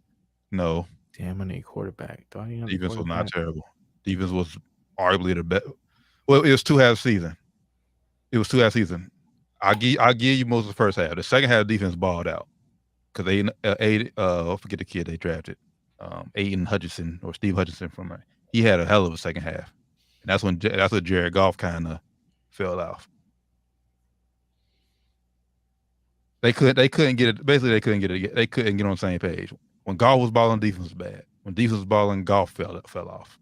No. Damn, I need a quarterback. Defense was not terrible. Defense was arguably the best. Well, it was 2 half season. I'll give you most of the first half. The second half, defense balled out because they I forget the kid they drafted, Aiden Hutchinson or Steve Hutchinson he had a hell of a second half, and that's when Jared Goff kind of fell off. They couldn't get it. Basically, they couldn't get it. They couldn't get on the same page. When Goff was balling, defense was bad. When defense was balling, Goff fell off.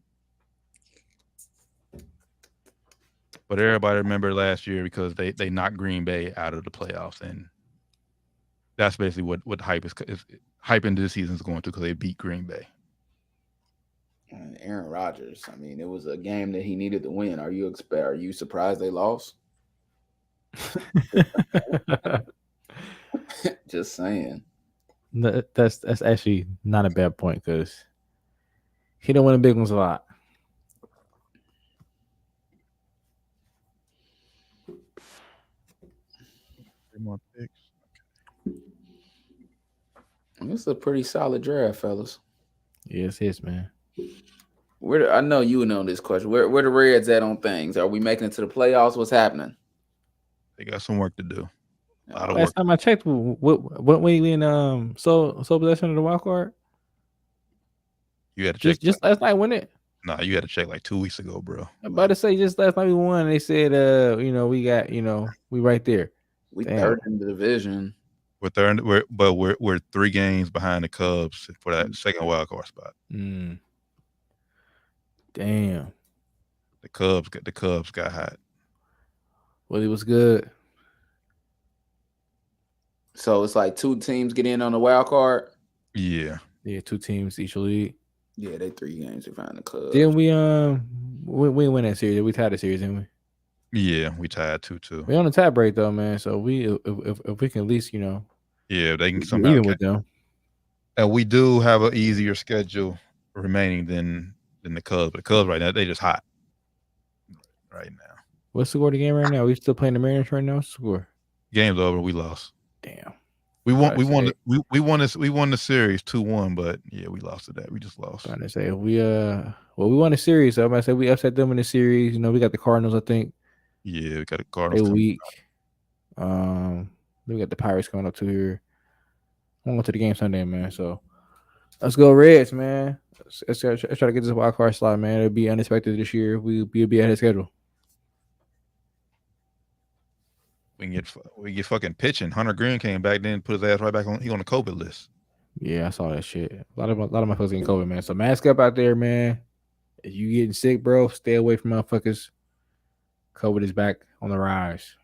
But everybody remember last year because they knocked Green Bay out of the playoffs, and that's basically what hype is hyping this season is going to because they beat Green Bay. And Aaron Rodgers. I mean, it was a game that he needed to win. Are you surprised they lost? Just saying. No, that's actually not a bad point because he don't win the big ones a lot. More picks. This is a pretty solid draft, fellas. Yes, yes, man. I know you know this question. Where the Reds at on things? Are we making it to the playoffs? What's happening? They got some work to do. Last time I checked, what we in sole possession of the wild card? You had to check. Just last night, wasn't it? Nah, you had to check like 2 weeks ago, bro. I'm about to say just last night we won. They said, we got, we right there. We Damn. third in the division. We're third. We're 3 games behind the Cubs for that second wild card spot. Damn. The Cubs got hot. Well, it was good. So it's like 2 teams get in on the wild card. Yeah. Yeah, 2 teams each league. Yeah, they 3 games behind the Cubs. Didn't we we win that series? We tied the series, didn't we? Yeah, we tied 2-2. We on the tie break though, man. So if we can at least, yeah, they can somehow somehow even with them. And we do have an easier schedule remaining than the Cubs. But the Cubs right now, they just hot right now. What's the score of the game right now? We still playing the Mariners right now? What's the score? Game's over. We lost. Damn. We won the series 2-1, but yeah, we lost to that. We just lost. Trying to say if we we won the series, so I'm gonna say we upset them in the series. You know, we got the Cardinals, I think. Yeah, we got the Cardinals. A week. We got the Pirates coming up to here. I'm going to the game Sunday, man. So let's go Reds, man. Let's try to get this wild card slot, man. It'll be unexpected this year. We'll be ahead of schedule. We get fucking pitching. Hunter Green came back, then put his ass right back on. He on the COVID list. Yeah, I saw that shit. A lot of my folks getting COVID, man. So mask up out there, man. If you getting sick, bro, stay away from motherfuckers. COVID is back on the rise.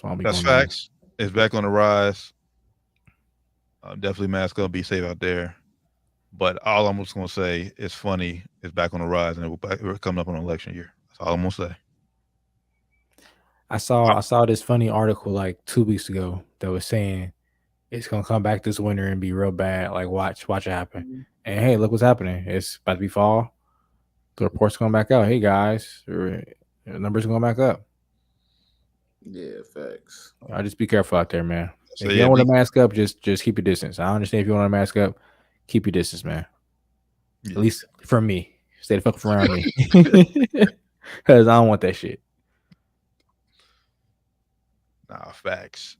That's facts. It's back on the rise. Definitely mask up, be safe out there. But all I'm just gonna say is funny. It's back on the rise, and we're coming up on an election year. That's all I'm gonna say. I saw this funny article like 2 weeks ago that was saying it's gonna come back this winter and be real bad. Like watch it happen. And hey, look what's happening. It's about to be fall. The report's going back out. Hey guys, the numbers are going back up. Yeah, facts. I just be careful out there, man. So if you don't want to mask up, just keep your distance. I understand if you want to mask up, keep your distance, man. Yeah. At least from me. Stay the fuck from around me. Because I don't want that shit. Nah, facts.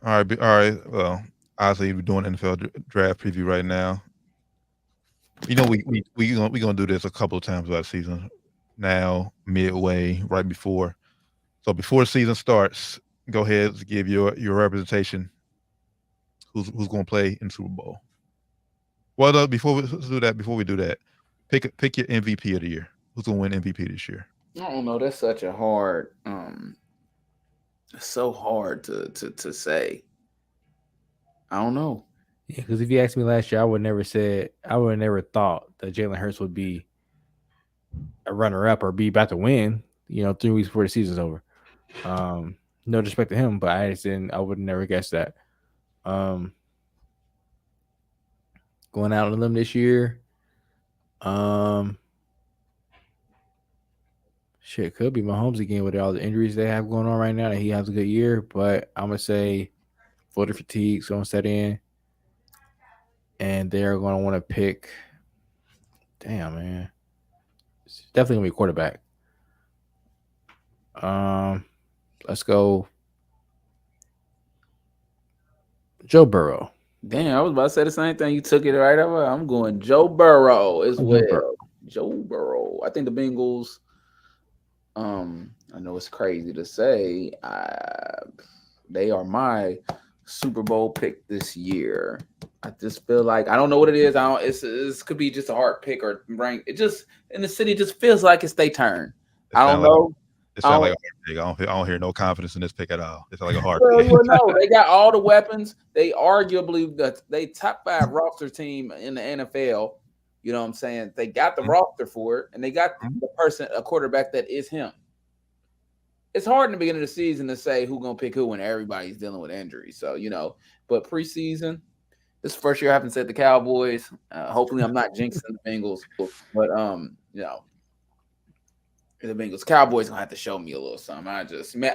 All right. Well, obviously we're doing NFL draft preview right now. You know, we gonna do this a couple of times throughout the season. Now, midway, right before. So before the season starts, go ahead and give your representation. Who's gonna play in the Super Bowl? Well, before we do that, pick your MVP of the year. Who's gonna win MVP this year? I don't know. That's such a hard. It's so hard to say. I don't know. Yeah, because if you asked me last year, I would never thought that Jalen Hurts would be a runner-up or be about to win. 3 weeks before the season's over. No disrespect to him, but I would never guess that. Going out on a limb this year. Shit, could be Mahomes again with all the injuries they have going on right now. That he has a good year, but I'm gonna say voter fatigue's gonna set in, and they're gonna want to pick. Damn, man, it's definitely gonna be a quarterback. Let's go, Joe Burrow. Damn, I was about to say the same thing. You took it right over. I'm going Joe Burrow as well. Joe Burrow. I think the Bengals. I know it's crazy to say. They are my Super Bowl pick this year. I just feel like I don't know what it is. This could be just a hard pick or rank. It just in the city just feels like it's their turn. I don't know. It sounds like a hard pick. I don't hear no confidence in this pick at all. It's like a hard pick. Well, no, they got all the weapons. They arguably they top 5 roster team in the NFL. You know what I'm saying? They got the roster for it, and they got a quarterback that is him. It's hard in the beginning of the season to say who's going to pick who when everybody's dealing with injuries. So, but preseason, this is the first year I haven't said the Cowboys. Hopefully I'm not jinxing the Bengals. But, the Bengals. Cowboys going to have to show me a little something.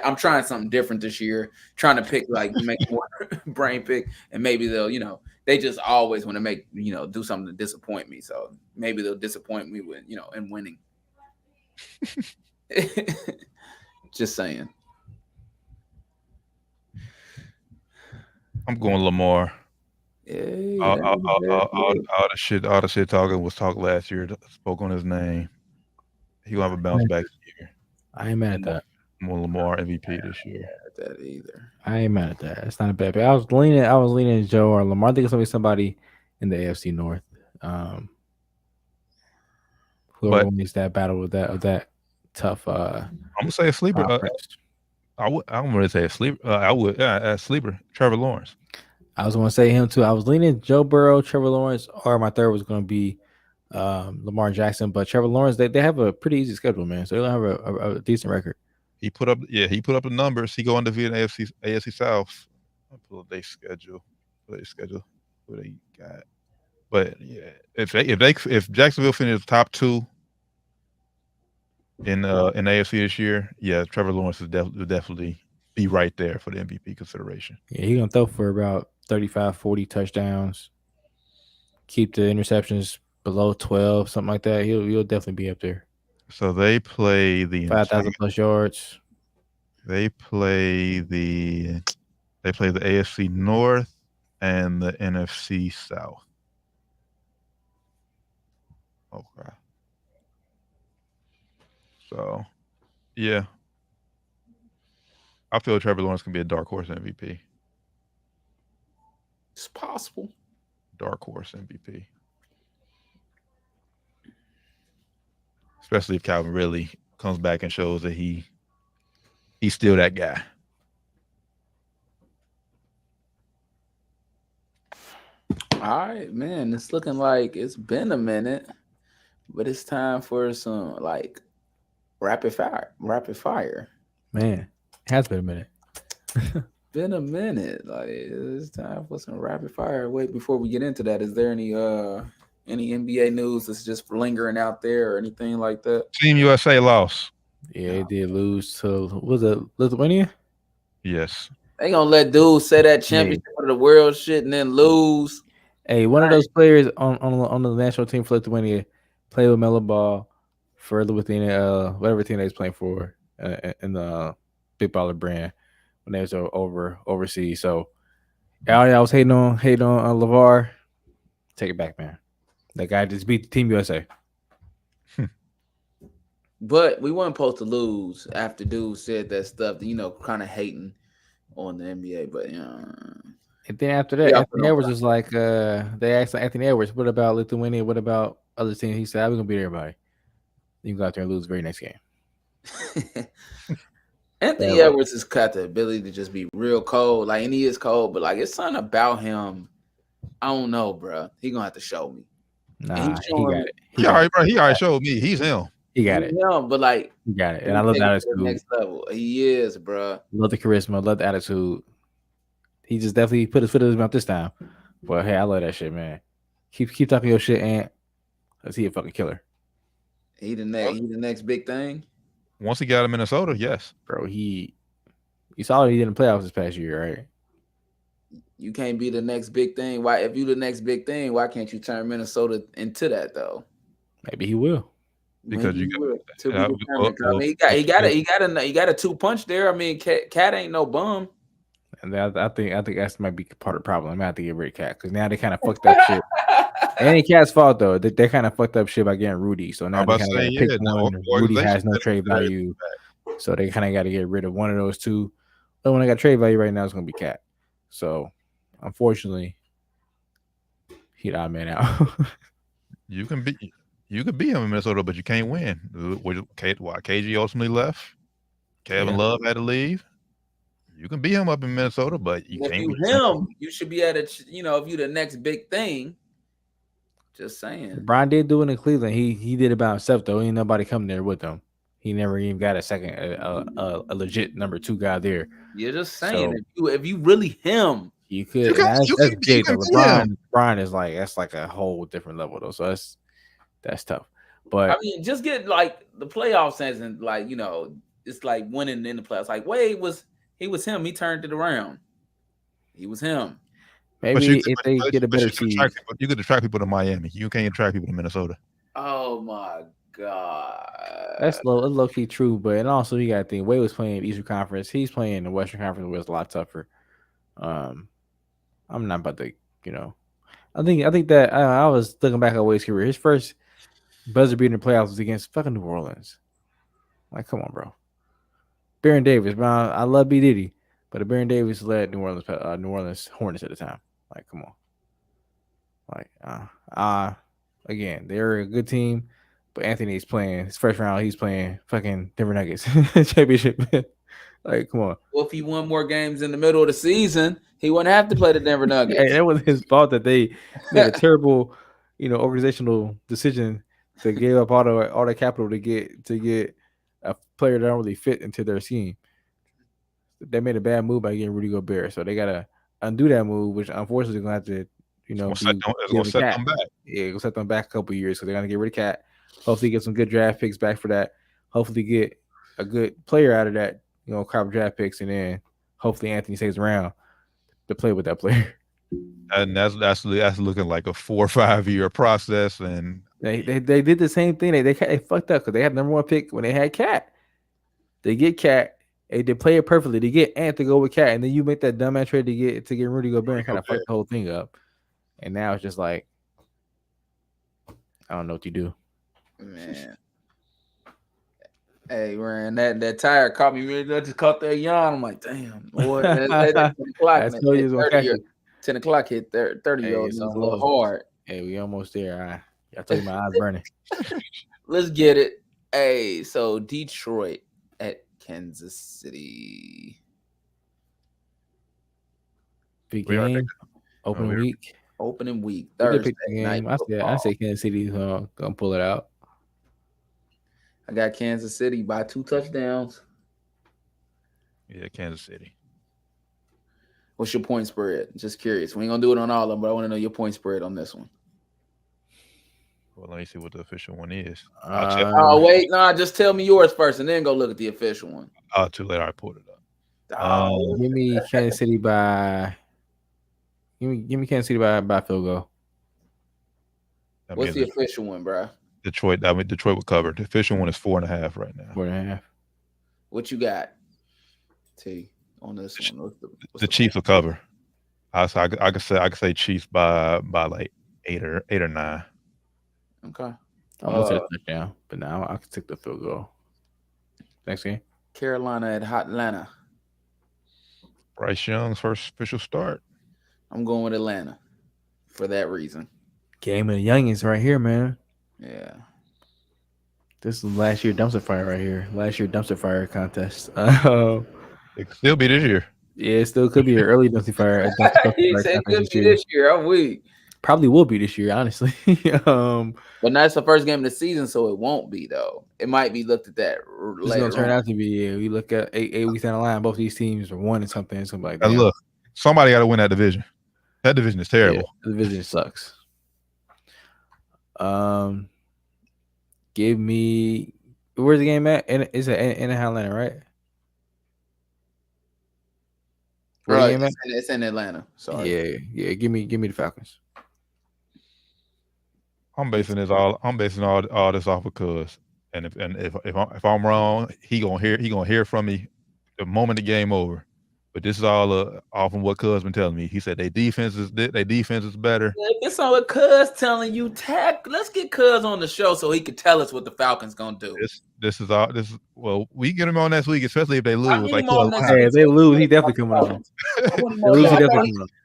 I'm trying something different this year, trying to pick, make more brain pick, and maybe they'll, they just always want to make, do something to disappoint me. So maybe they'll disappoint me with, in winning. Just saying. I'm going Lamar. Hey, All, that all, was all, very all, all good. all the shit talking was talk last year. Spoke on his name. He gonna have a bounce back year. I ain't mad at that. More Lamar MVP this year. That either. I ain't mad at that. It's not a bad pick. I was leaning Joe or Lamar. I think it's gonna be somebody in the AFC North. Whoever But wins that battle with that tough I'm gonna say a sleeper. conference. I'm gonna say a sleeper. I would a sleeper. Trevor Lawrence. I was gonna say him too. I was leaning Joe Burrow, Trevor Lawrence, or my third was gonna be Lamar Jackson. But Trevor Lawrence, they have a pretty easy schedule, man. So they'll have a decent record. He put up the numbers. He go undefeated in AFC South. I'll pull up their schedule. Who they got. But yeah, if Jacksonville finishes top 2 in AFC this year, yeah, Trevor Lawrence will definitely be right there for the MVP consideration. Yeah, he's gonna throw for about 35, 40 touchdowns. Keep the interceptions below 12, something like that. He'll definitely be up there. So they play the 5,000 plus yards. They play the AFC North and the NFC South. Okay. So, yeah. I feel Trevor Lawrence can be a dark horse MVP. It's possible. Dark horse MVP. Especially if Calvin really comes back and shows that he's still that guy. All right, man. It's looking like it's been a minute, but it's time for some like rapid fire. Man, it has been a minute. Been a minute. Like it's time for some rapid fire. Wait, before we get into that, is there any NBA news that's just lingering out there or anything like that? Team USA lost. Yeah, they did lose to was it Lithuania? Yes. They gonna let dudes say that championship of the world shit and then lose. Hey, one of those players on the national team for Lithuania played with Melo Ball for Lithuania, whatever team they was playing for in the Big Baller brand when they was overseas. So I was hating on LeVar. Take it back, man. That guy just beat the Team USA. But we weren't supposed to lose after dude said that stuff, kind of hating on the NBA. But and then after that, Anthony Edwards was like, they asked Anthony Edwards, what about Lithuania? What about other teams? He said, we're going to beat everybody. You can go out there and lose the very next game. Anthony Edwards has got the ability to just be real cold. Like, and he is cold, but like, it's something about him. I don't know, bro. He going to have to show me. Nah, he got it. He already showed me. He's him. He got it. Yeah, but like, he got it. And I love the attitude. Next level. He is, bro. Love the charisma. Love the attitude. He just definitely put his foot in his mouth this time. But hey, I love that shit, man. Keep talking your shit, Ant. Cause he a fucking killer. He the next big thing. Once he got to Minnesota, yes, bro. You saw he didn't playoffs this past year, right? You can't be the next big thing. Why? If you the next big thing, why can't you turn Minnesota into that though? Maybe he will. Because he got a 2-punch there. I mean, Cat ain't no bum. And I think that might be part of the problem. I'm gonna have to get rid of Cat because now they kind of fucked up shit. It ain't Cat's fault though. They kind of fucked up shit by getting Rudy. So now they kind of pick one. Rudy has no trade value, so they kind of got to get rid of one of those two. But when I got trade value right now, it's gonna be Cat. So unfortunately, he odd man out. You can beat him in Minnesota, but you can't win. Why KG ultimately left? Kevin Love had to leave. You can beat him up in Minnesota, but you can't beat him. You should be at a, if you the next big thing. Just saying. Brian did do it in Cleveland. He did it by himself though. Ain't nobody coming there with him. He never even got a second, a legit number 2 guy there. You're just saying, so, if you really him, you could. That's big. LeBron is like that's like a whole different level though. So that's tough. But I mean, just get like the playoff sense and like it's like winning in the playoffs. Like Wade was him. He turned it around. He was him. Maybe if they get a better team, you could attract people to Miami. You can't attract people to Minnesota. Oh my god, that's low key true. But and also you got to think Wade was playing Eastern Conference. He's playing the Western Conference, where it's a lot tougher. I'm not about to, I think that I was looking back at Wade's career. His first buzzer beater in the playoffs was against fucking New Orleans. Like, come on, bro. Baron Davis, man. I love B Diddy, but Baron Davis led New Orleans Hornets at the time. Like, come on. Like, again, they're a good team, but Anthony's playing his first round. He's playing fucking Denver Nuggets championship. Like, come on. Well, if he won more games in the middle of the season, he wouldn't have to play the Denver Nuggets. Hey, that was his fault that they made a terrible, organizational decision to give up all the capital to get a player that don't really fit into their scheme. They made a bad move by getting Rudy Gobert, so they gotta undo that move, which unfortunately is gonna have to, It's gonna set them back. Yeah, it'll set them back a couple of years. So they're gonna get rid of Cat. Hopefully, get some good draft picks back for that. Hopefully, get a good player out of that, crop of draft picks, and then hopefully Anthony stays around to play with that player. And that's looking like a 4 or 5 year process. And they did the same thing. They fucked up because they had number 1 pick when they had Cat. They get Cat. They play it perfectly. They get Ant to go with Cat, and then you make that dumbass trade to get Rudy Gobert and kind of fuck the whole thing up. And now it's just like, I don't know what you do. Man. Hey, Ryan, that tire caught me really. I just caught that yawn. I'm like, damn, boy. That 10 o'clock, 10 o'clock hit 30-year-olds. It's a little hard. Hey, we almost there. I told you my eyes burning. Let's get it. Hey, so Detroit at Kansas City. Big game. Opening week. Thursday night. I say Kansas City's gonna pull it out. I got Kansas City by 2 touchdowns. Yeah, Kansas City. What's your point spread? Just curious. We ain't gonna do it on all of them, but I want to know your point spread on this one. Well, let me see what the official one is. Wait, just tell me yours first, and then go look at the official one. Too late. I pulled it up. Give me Kansas City by. Give me Kansas City by field goal. What's the official one, bro? Detroit. Detroit would cover. The official one is 4.5 right now. 4.5. What you got, T, on this one? What's the Chiefs will cover. I could say Chiefs by like 8 or 9. Okay. I'm gonna take a touchdown, but now I can take the field goal. Next game. Carolina at Atlanta. Bryce Young's first official start. I'm going with Atlanta for that reason. Game of the youngins right here, man. Yeah. This is last year dumpster fire right here. Last year dumpster fire contest. It could still be this year. Yeah, it still could be an early dumpster fire. He said it could be this year. I'm weak. Probably will be this year, honestly. But now it's the first game of the season, so it won't be though. It might be looked at that later. It's gonna turn out to be. Yeah, we look at eight weeks down the line. Both these teams are 1 and something like that. And look, somebody got to win that division. That division is terrible. Yeah, the division sucks. Give me where's the game at? It's in Atlanta, right? Where's the game at? It's in Atlanta. Sorry. Yeah. Give me the Falcons. I'm basing all this off of Cuz, and if I'm wrong, he gonna hear from me the moment the game over. But this is all off of what Cuz been telling me. He said their defense is better. It's all what Cuz telling you. Let's get Cuz on the show so he can tell us what the Falcons gonna do. Well, we get him on next week, especially if they lose. If they lose, he definitely coming on.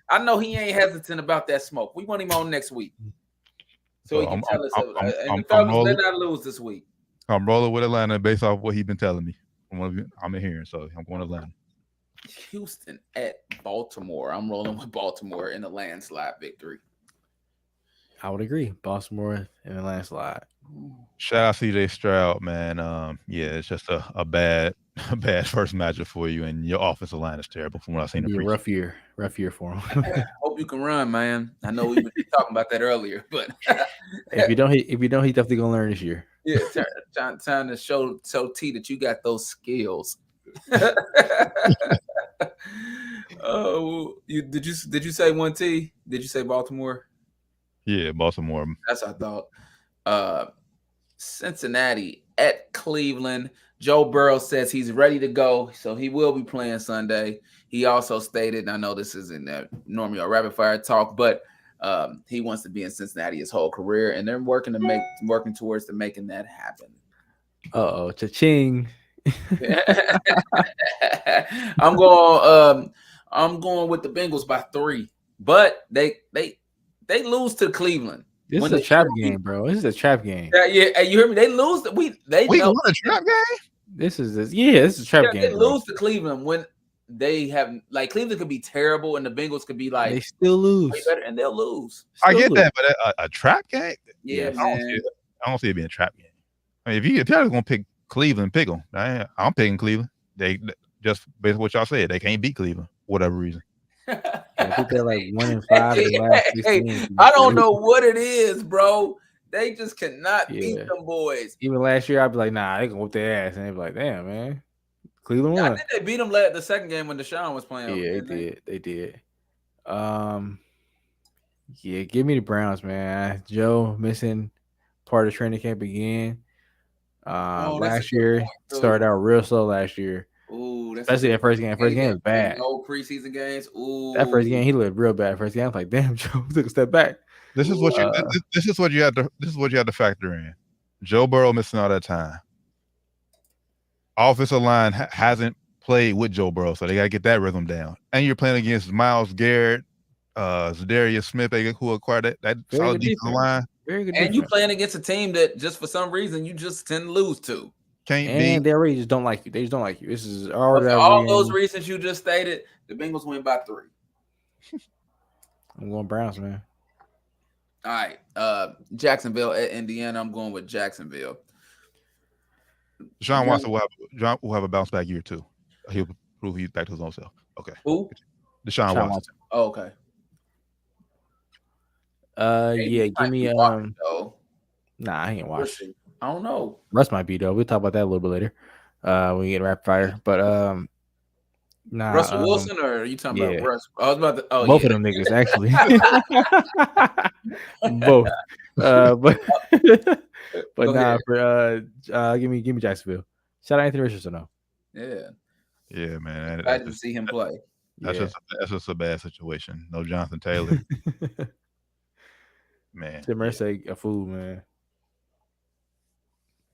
I know he ain't hesitant about that smoke. We want him on next week. So he can tell us. And the Falcons better not lose this week. I'm rolling with Atlanta based off what he's been telling me. I'm in here, so I'm going to Atlanta. Houston at Baltimore. I'm rolling with Baltimore in a landslide victory. I would agree. Baltimore in a landslide. Shout out CJ Stroud, man. It's just a bad first matchup for you, and your offensive line is terrible from what I've seen. Rough year for him. Hope you can run, man. I know we were talking about that earlier, but if you don't, he definitely gonna learn this year. Yeah, trying to show T that you got those skills. Oh, did you say 1T? Did you say Baltimore? Yeah, Baltimore. That's what I thought. Cincinnati at Cleveland. Joe Burrow says he's ready to go, so he will be playing Sunday. He also stated, and I know this isn't normally a rapid fire talk, but he wants to be in Cincinnati his whole career, and they're working towards making that happen. Cha-ching. I'm going with the Bengals by 3, but they lose to Cleveland. This is a trap game, bro. This is a trap game. Yeah, you hear me? They lose. We won a trap game. This is a trap game. They lose to Cleveland when they have Cleveland could be terrible and the Bengals could be they still lose, better, and they'll lose. I get that, but a trap game? Yeah, I don't see it being a trap game. I mean, if y'all gonna pick Cleveland, pick them. I'm picking Cleveland. They just based on what y'all said, they can't beat Cleveland for whatever reason. I think they're 1-5 in the last 16. I don't know what it is, bro. They just cannot beat them boys. Even last year, I'd be like, nah, they can whoop their ass. And they'd be like, damn, man. Cleveland won. I think they beat them the second game when Deshaun was playing. Yeah, they did. Yeah, give me the Browns, man. Joe missing part of training camp again. Last year, started out real slow last year. Ooh, especially that first game. First game was bad. No preseason games. Ooh, that first game he looked real bad. First game, I was like, damn, Joe took a step back. This is what you have to factor in. Joe Burrow missing all that time. Offensive line hasn't played with Joe Burrow, so they got to get that rhythm down. And you're playing against Myles Garrett, Zadarius Smith, who acquired that solid defensive line. Very good. And you playing against a team that just for some reason you just tend to lose to. They already just don't like you. They just don't like you. This is already all those reasons you just stated. The Bengals win by 3. I'm going Browns, man. All right, Jacksonville at Indiana. I'm going with Jacksonville. Deshaun Watson will have a bounce back year too. He'll prove he's back to his own self. Okay. Who? Deshaun Watson. Oh, okay. Yeah, give me Nah, I ain't watching. I don't know. Russ might be though. We'll talk about that a little bit later. When we get rapid fire. But nah. Russell Wilson, or are you talking about Russ? I was about to. Oh, both of them niggas actually. Both. But nah. For give me Jacksonville. Shout out Anthony Richardson though. Yeah. Yeah, man. I didn't see him play. That's just a bad situation. No Jonathan Taylor. Man. Tim Irsay a fool, man.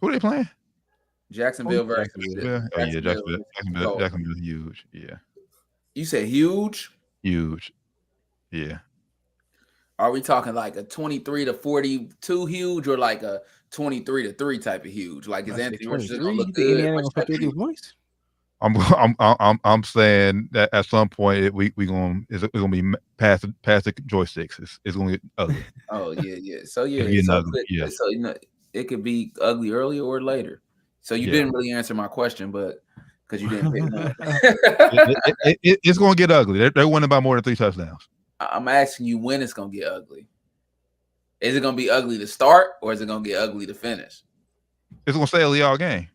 Who are they playing? Jacksonville versus Jacksonville's huge. Yeah. You said huge? Huge. Yeah. Are we talking like a 23-42 huge, or like a 23-3 type of huge? Like is Anthony Richardson gonna look good? I'm saying that at some point it's gonna be past the joysticks. It's gonna get ugly. Oh yeah. So it could be ugly earlier or later. So you didn't really answer my question, but because you didn't pick one. It's gonna get ugly. They're winning by more than 3 touchdowns. I'm asking you when it's gonna get ugly. Is it gonna be ugly to start, or is it gonna get ugly to finish? It's gonna stay ugly all game.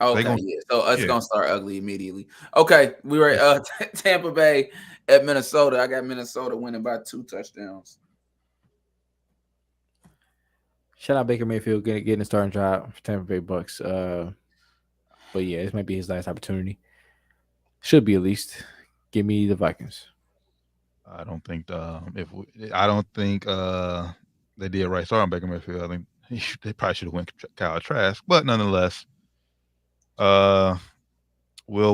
Okay, So it's gonna start ugly immediately. Okay, we were at Tampa Bay at Minnesota. I got Minnesota winning by 2 touchdowns. Shout out Baker Mayfield getting a starting job for Tampa Bay Bucks. But yeah, this might be his last opportunity. Should be at least. Give me the Vikings. I don't think they did right starting Baker Mayfield. I think they probably should have went Kyle Trask, but nonetheless. We'll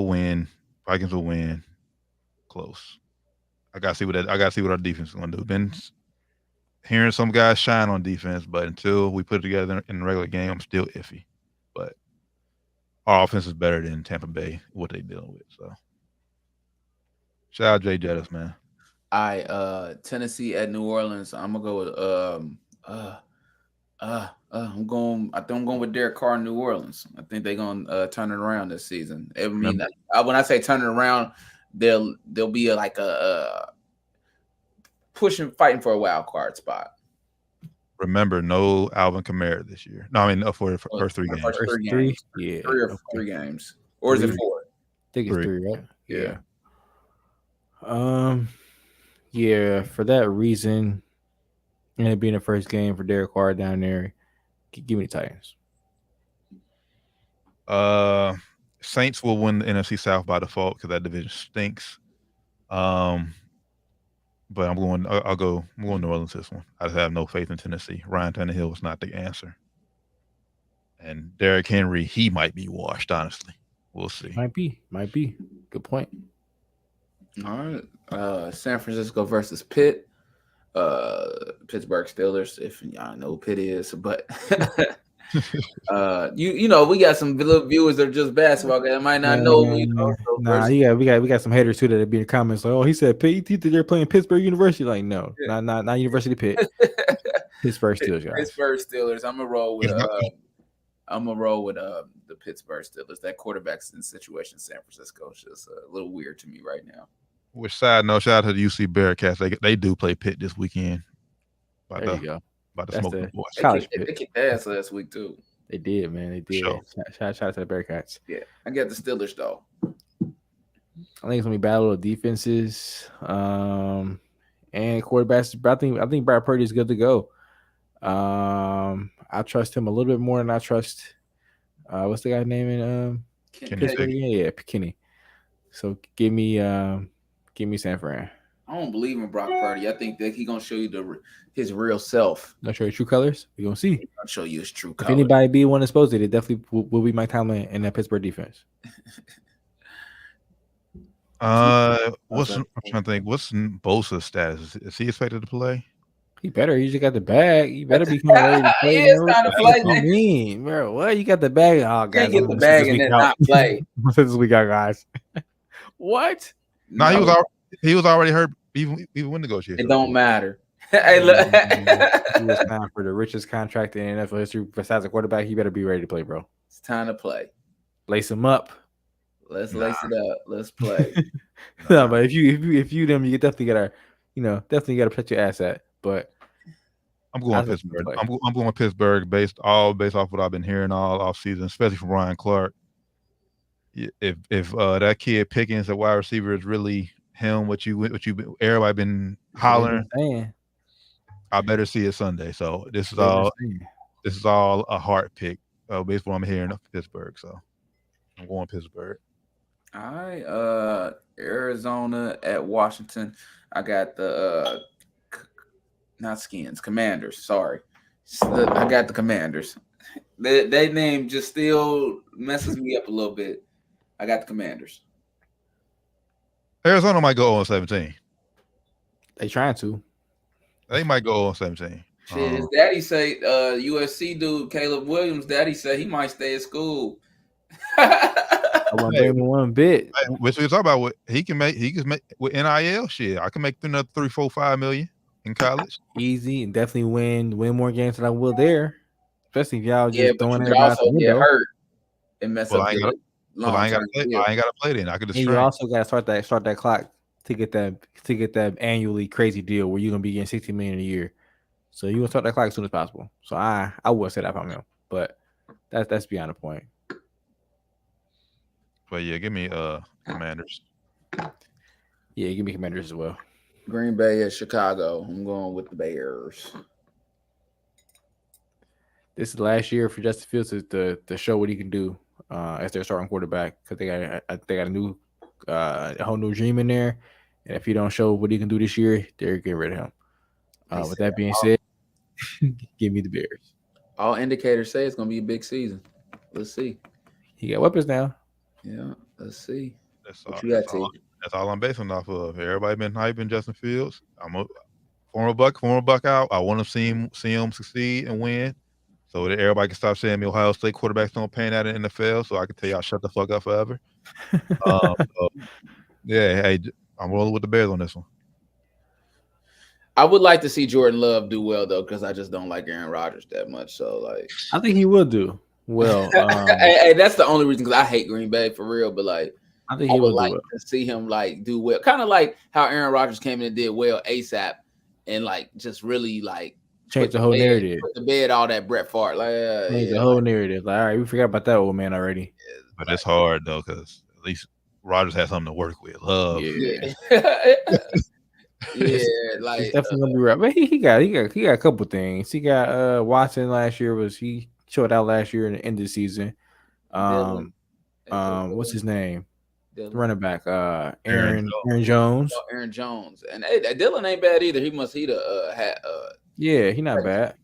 win. Vikings will win. Close. I gotta see what our defense is gonna do. Been hearing some guys shine on defense, but until we put it together in the regular game, I'm still iffy. But our offense is better than Tampa Bay, what they dealing with. So shout out Jay Jettis, man. Tennessee at New Orleans. I'm gonna go with I'm going with Derek Carr in New Orleans. I think they're gonna turn it around this season. I mean, when I say turn it around, they'll be a fighting for a wild card spot. Remember, no Alvin Kamara this year. No, I mean for the first 3 games. First 3 games. Yeah, 3 games, or is it 4? I think it's 3, right? Yeah. Yeah. For that reason, and it being the first game for Derek Carr down there, give me the Titans. Saints will win the NFC South by default because that division stinks. But I'm going New Orleans this one. I just have no faith in Tennessee. Ryan Tannehill was not the answer. And Derrick Henry, he might be washed, honestly. We'll see. Might be. Good point. All right. San Francisco versus Pitt. Pittsburgh Steelers, if y'all know who Pitt is, but we got some viewers that are just basketball guys. Might not know. We got some haters too that be in the comments like, oh, he said Pitt. They're playing Pittsburgh University. Like, no, not University Pitt. Pittsburgh Steelers, guys. Pittsburgh Steelers. I'm gonna roll with the Pittsburgh Steelers. That quarterback's situation in San Francisco is just a little weird to me right now. Which side note, shout out to the UC Bearcats. They do play Pitt this weekend. There you go. About to smoke the boys. They kicked ass last week too. They did, man. They did. Sure. Shout out to the Bearcats. Yeah, I got the Steelers though. I think it's gonna be battle of defenses, and quarterbacks. But I think Brad Purdy is good to go. I trust him a little bit more than I trust. What's the guy's name in Pittsburgh? Yeah, Kenny. So give me San Fran. I don't believe in Brock Purdy. I think that he's gonna show you his real self. Not show your true colors. We're gonna see. I'll show you his true If colors. anybody be one exposed to it, definitely will be Mike Tomlin in that Pittsburgh defense. I'm trying to think. What's Bosa's status? Is he expected to play? He better. He just got the bag. He better be ready to play. What do you mean, bro? What you got the bag? Oh, guys, Can't get the bag and then not play. This week out, guys. What? No, he was already hurt even when negotiating. It don't matter. Hey, look. He was signed for the richest contract in NFL history besides a quarterback. He better be ready to play, bro. It's time to play. Lace him up. Let's lace it up. Let's play. No, but if you them, you definitely gotta put your ass at. But I'm going Pittsburgh. I'm going Pittsburgh based off what I've been hearing all off season, especially from Ryan Clark. If that kid Pickens, the wide receiver, is really him, what you everybody been hollering, I better see it Sunday. So this is all a heart pick based on what I'm hearing of Pittsburgh. So I'm going Pittsburgh. All right, Arizona at Washington. I got the not Skins, Commanders. Sorry, I got the Commanders. That name just still messes me up a little bit. I got the Commanders. Arizona might go 0-17. They trying to. They might go 0-17. Shit, his daddy say USC dude Caleb Williams. Daddy say he might stay at school. I won't blame him one bit. Which we talk about what he can make with NIL shit. I can make another 3, 4, 5 million in college. Easy and definitely win more games than I will there. Especially if y'all just throwing it out the window. Get hurt and mess up. I ain't gotta play then. I could just. And you also gotta start that clock to get that annually crazy deal where you're gonna be getting $60 million a year. So you want to start that clock as soon as possible. So I would say that if I'm him, but that's beyond the point. But yeah, give me Commanders. Yeah, give me Commanders as well. Green Bay at Chicago. I'm going with the Bears. This is the last year for Justin Fields to show what he can do as their starting quarterback because they got a new a whole new dream in there, and if he don't show what he can do this year, they're getting rid of him. With that being said, give me the Bears. All indicators say it's going to be a big season. Let's see. He got weapons now. Yeah, let's see. That's all I'm basing off of. Everybody been hyping Justin Fields. I'm a former Buck out. I want to see him succeed and win, so that everybody can stop saying Ohio State quarterbacks don't pan out in the NFL. So I can tell y'all shut the fuck up forever. Yeah, hey, I'm rolling with the Bears on this one. I would like to see Jordan Love do well though, because I just don't like Aaron Rodgers that much. So like, I think he will do well. Hey, that's the only reason because I hate Green Bay for real. But like, I think he would like to see him like do well, kind of like how Aaron Rodgers came in and did well ASAP, and like just really like change the whole narrative. Put to bed all that Brett Favre, like change the whole narrative. Like, all right, we forgot about that old man already. But it's hard though, because at least Rodgers has something to work with. Love, yeah, like it's definitely gonna be right. But he got a couple things. He got Watson last year he showed out last year in the end of the season. What's his name? Dylan. Running back, Aaron Jones. Oh, Aaron Jones, and hey, Dylan ain't bad either. He the had Yeah, he not bad.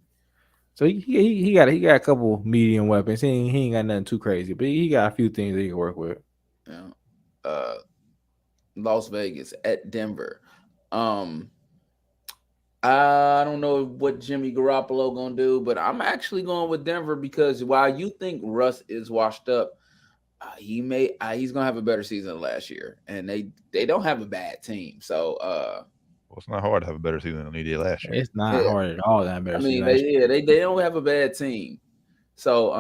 So he got a couple medium weapons. He ain't got nothing too crazy, but he got a few things that he can work with. Yeah. Las Vegas at Denver. I don't know what Jimmy Garoppolo gonna do, but I'm actually going with Denver because while you think Russ is washed up, he's gonna have a better season than last year, and they don't have a bad team. So well, it's not hard to have a better season than he did last year. It's not hard at all to have a better season. They don't have a bad team. So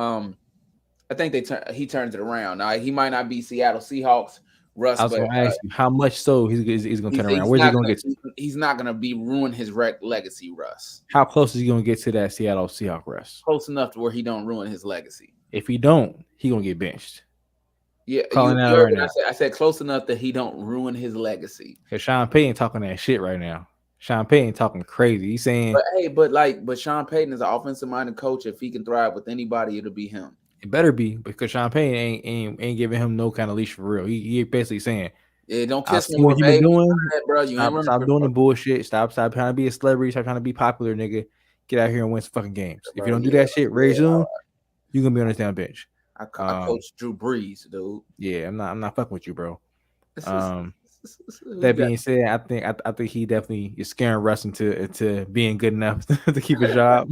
I think he turns it around. Now he might not be Seattle Seahawks. Russ, I was going to ask you how much so he's going to turn around. Where's he going to get to? He's not going to be ruin his legacy, Russ. How close is he going to get to that Seattle Seahawks Russ? Close enough to where he don't ruin his legacy. If he don't, he going to get benched. Yeah, I said close enough that he don't ruin his legacy. Because Sean Payton talking that shit right now. Sean Payton talking crazy. He's saying, but Sean Payton is an offensive-minded coach. If he can thrive with anybody, it'll be him. It better be, because Sean Payton ain't giving him no kind of leash for real. He basically saying, "Yeah, don't kiss me, what you been doing, bro. Stop doing the bullshit. Stop trying to be a celebrity. Stop trying to be popular, nigga. Get out here and win some fucking games. If you don't do that shit very soon, you're gonna be on this damn bench." I coach Drew Brees, dude. Yeah, I'm not fucking with you, bro. That being said, I think he definitely is scaring Russ into being good enough to keep a job.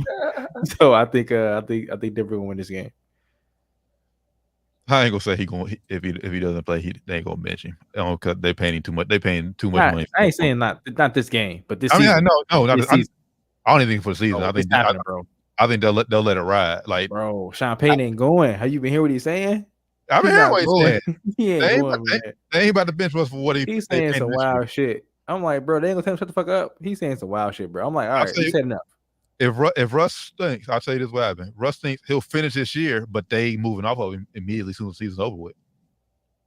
So I think Denver gonna win this game. I ain't gonna say if he doesn't play, they ain't gonna bench him. Because they paying too much. They paying too much money. I ain't saying not this game, but this season. I don't even think for the season. I think bro. I think they'll let it ride. Like, bro, Sean Payton ain't going. Have you been hearing what he's saying? I've been hearing what he's saying. He ain't going, man. They ain't about to bench Russ for what he's saying some wild shit. I'm like, bro, they ain't gonna tell him shut the fuck up. He's saying some wild shit, bro. I'm like, all right, he said enough. If Russ thinks, I'll tell you this what happened. Russ thinks he'll finish this year, but they moving off of him immediately as soon as the season's over with.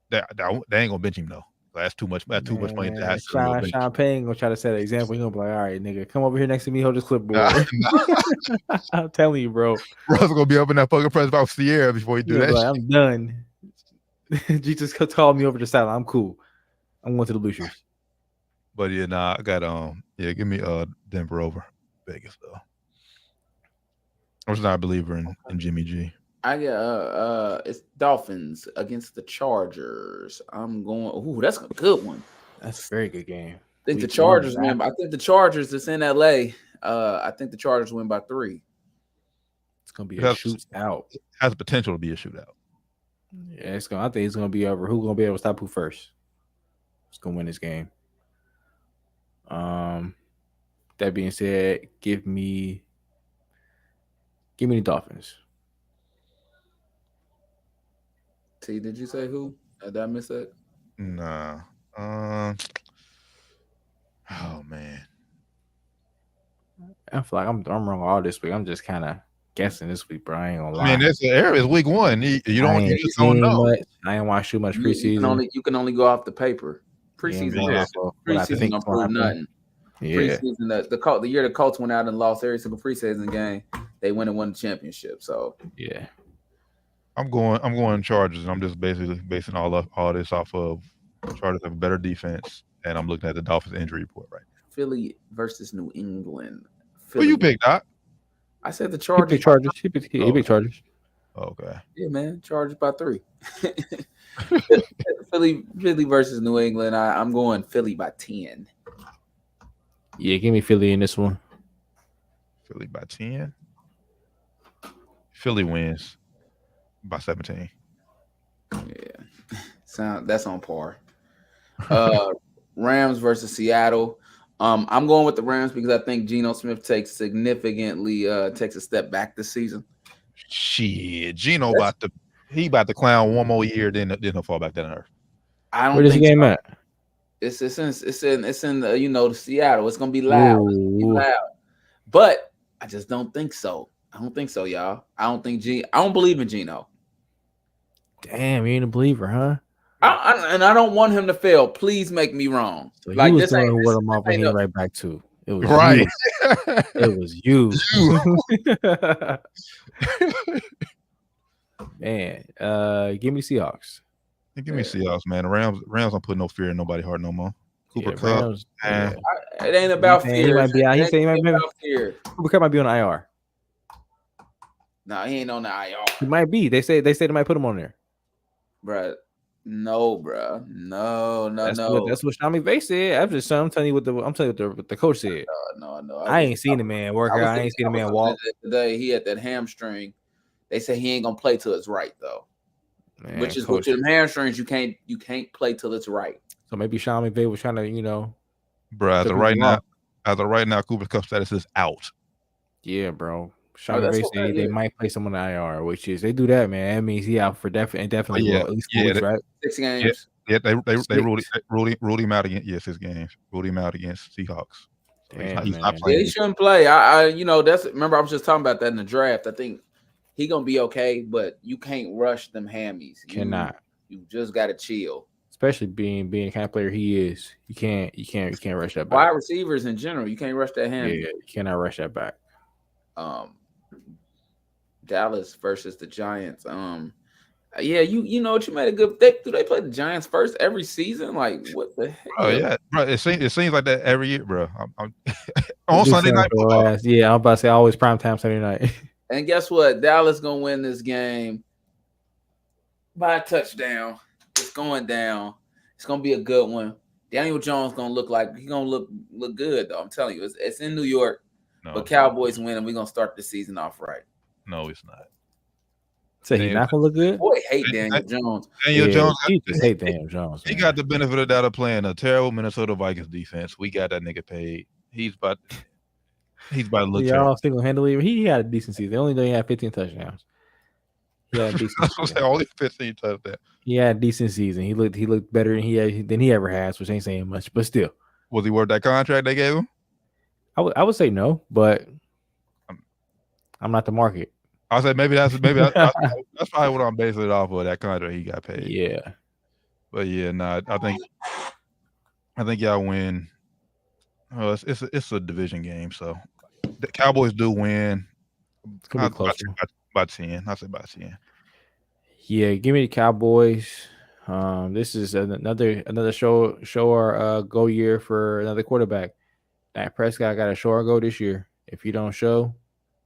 They ain't gonna bench him though. That's too much. That's too much money to ask. Sean Payton gonna try to set an example. He gonna be like, all right, nigga, come over here next to me, hold this clipboard. I'm telling you, bro. Russ gonna be up in that fucking press box Sierra before he do that. Like, I'm done. Jesus called me over the sideline. I'm cool. I'm going to the Bluchers. But yeah, I got give me Denver over Vegas though. I'm just not a believer in Jimmy G. I got it's Dolphins against the Chargers. I'm going. Ooh, that's a good one. That's a very good game. I think the Chargers win. I think the Chargers that's in LA. I think the Chargers win by 3. It's gonna be a shootout. It has the potential to be a shootout. Yeah, I think it's gonna be over. Who's gonna be able to stop who first? Who's gonna win this game? That being said, give me the Dolphins. T, did you say who? Did I miss that? Nah. Oh man. I feel like I'm wrong all this week. I'm just kind of guessing this week, bro. I ain't gonna lie. I mean, it's week 1. You just don't know. Much. I ain't watched too much preseason. You can only go off the paper. Preseason don't prove nothing. Yeah. Preseason, the year the Colts went out and lost every single preseason game, they went and won the championship. So yeah, I'm going Chargers, and I'm just basically basing all this off of Chargers have a better defense, and I'm looking at the Dolphins injury report right now. Philly versus New England. Who you picked, Doc? I said the Chargers. He picked Chargers. Okay. Yeah, man. Chargers by 3. Philly versus New England. I'm going Philly by 10. Yeah, give me Philly in this one. Philly by 10. Philly wins by 17. Yeah. That's on par. Rams versus Seattle. I'm going with the Rams because I think Geno Smith takes a step back this season. Shit, Geno about to clown one more year, then he'll fall back down to earth. Where is the game at? It's in the Seattle. It's gonna be loud. But I just don't think so. I don't think so, y'all. I don't believe in Geno. Damn, you ain't a believer, huh? I don't want him to fail. Please make me wrong. So like this ain't what I'm off right back to. It was right. It was you. Man, give me Seahawks. Hey, give me Seahawks, man. The Rams don't put no fear in nobody's heart no more. Cooper Kupp, Rams, man. It ain't about fear. He might be out. He said he might be about fear. Cooper Kupp might be on the IR. No, he ain't on the IR. He might be. They say they might put him on there. Bruh. No, bro. No. That's what Sean McVay said. I'm telling you what the coach said. No. I ain't seen the man work out. I ain't seen the man walk. Today he had that hamstring. They say he ain't gonna play till it's right though. Man, which is with them hamstrings, you can't play till it's right. So maybe Sean McVay was trying to, bro. As of right now, Cooper Kupp status is out. Yeah, bro. Sean McVay said they might play someone on the IR, which is they do that, man. That means he out for definitely at least 4 weeks, right? 6 games. Yeah, they ruled him out against 6 games. Ruled him out against Seahawks. Damn, he's not playing. Yeah, he shouldn't play. Remember I was just talking about that in the draft. I think he gonna be okay, but you can't rush them hammies. You just gotta chill. Especially being the kind of player he is. You can't rush that back. Wide receivers in general, you can't rush that hammy. Yeah, you cannot rush that back. Dallas versus the Giants. You know what, you made a good. Do they play the Giants first every season? Like what the heck? Oh yeah, bro. It seems like that every year, bro. On Sunday night. Yeah, I'm about to say always primetime Sunday night. And guess what? Dallas gonna win this game by a touchdown. It's going down. It's gonna be a good one. Daniel Jones gonna look good though. I'm telling you, it's in New York. No, but Cowboys win, and we're gonna start the season off right. No, it's not. So he's not gonna look good. Boy, hate Daniel Jones. Jones. He just hate Daniel Jones. He got the benefit of that of playing a terrible Minnesota Vikings defense. We got that nigga paid. He's about to look. Y'all single-handedly. He had a decent season. Only though he had 15 touchdowns. He had a decent season. Only 15 touchdowns. He had a decent season. He looked better than he ever has, which ain't saying much, but still. Was he worth that contract they gave him? I would say no, but I'm not the market. I said maybe that's probably what I'm basing it off of, that contract he got paid. Yeah. But yeah, I think y'all win. Oh, it's a division game, so the Cowboys do win. It's gonna be close. By 10. I say by 10. Yeah, give me the Cowboys. This is another show or go year for another quarterback. Dak Prescott got a show or go this year. If you don't show,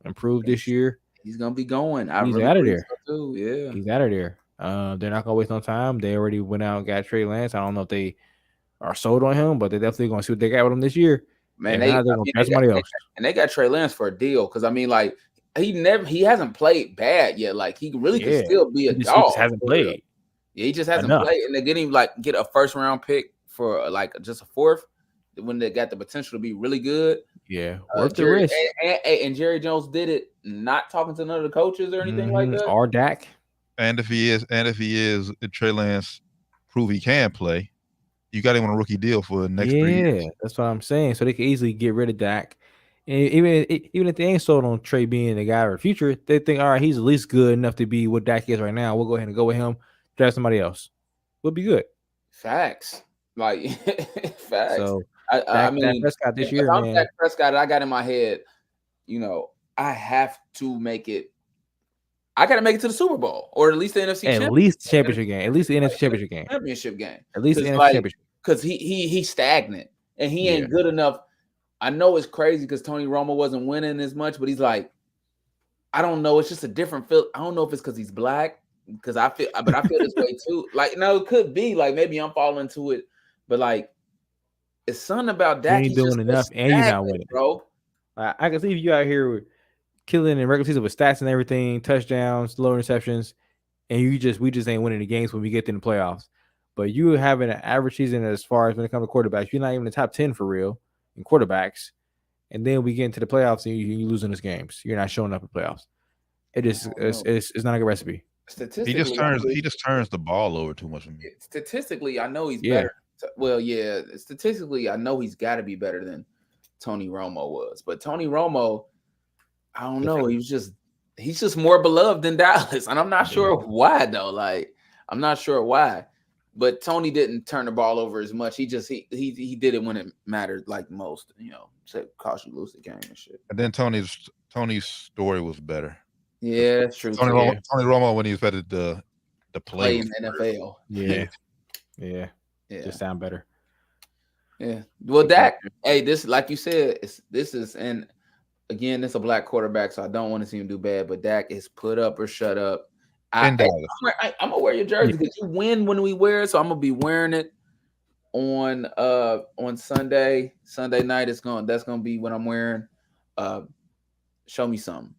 improve this year, he's gonna be going. He's out of there. So yeah, he's out of there. They're not gonna waste no time. They already went out and got Trey Lance. I don't know if they are sold on him, but they're definitely gonna see what they got with him this year. Man, they got somebody else. And they got Trey Lance for a deal because he hasn't played bad yet. Like he really can still be a dog. He just hasn't played. Yeah, he just hasn't played, and they didn't even get a first round pick for just a fourth when they got the potential to be really good. Yeah, worth the risk. And Jerry Jones did it, not talking to none of the coaches or anything like that. Or Dak. And if he is, Trey Lance prove he can play, you got him on a rookie deal for the next 3 years. Yeah, that's what I'm saying. So they can easily get rid of Dak. And even if they ain't sold on Trey being the guy for the future, they think, all right, he's at least good enough to be what Dak is right now. We'll go ahead and go with him. Draft somebody else. We'll be good. Facts. Facts. So I mean, Dak Prescott this year, man. Dak Prescott, I got in my head, I have to make it. I got to make it to the Super Bowl or at least the NFC Championship. At least the championship game. At least the NFC Championship game. Championship game. At least the NFC Championship. Because he's stagnant and he ain't good enough. I know it's crazy because Tony Romo wasn't winning as much, but he's like, I don't know. It's just a different feel. I don't know if it's because he's black. Because I feel this way too. No, it could be maybe I'm falling into it, but it's something about Dak. You ain't doing enough, and you're not winning, bro. I can see if you out here killing in regular season with stats and everything, touchdowns, low interceptions, and we just ain't winning the games when we get in the playoffs. But you having an average season as far as when it comes to quarterbacks, you're not even in the top 10 for real in quarterbacks, and then we get into the playoffs and you losing those games. You're not showing up in playoffs. It's not a good recipe. He just turns the ball over too much. Statistically, I know he's better. Well, yeah, statistically, I know he's got to be better than Tony Romo was. But Tony Romo, I don't know. He's just more beloved than Dallas, and I'm not sure why though. I'm not sure why. But Tony didn't turn the ball over as much. He did it when it mattered most. To cost you lose the game and shit. And then Tony's story was better. Yeah, that's true. Tony Too. Tony Romo when he was better to Play play in the NFL. Yeah. Just sound better. Yeah. Well, Dak, hey, this, like you said, this is, and again, this is a black quarterback, so I don't want to see him do bad, but Dak is put up or shut up. I'm gonna wear your jersey because you win when we wear it, so I'm gonna be wearing it on Sunday night. That's gonna be what I'm wearing. Show me something.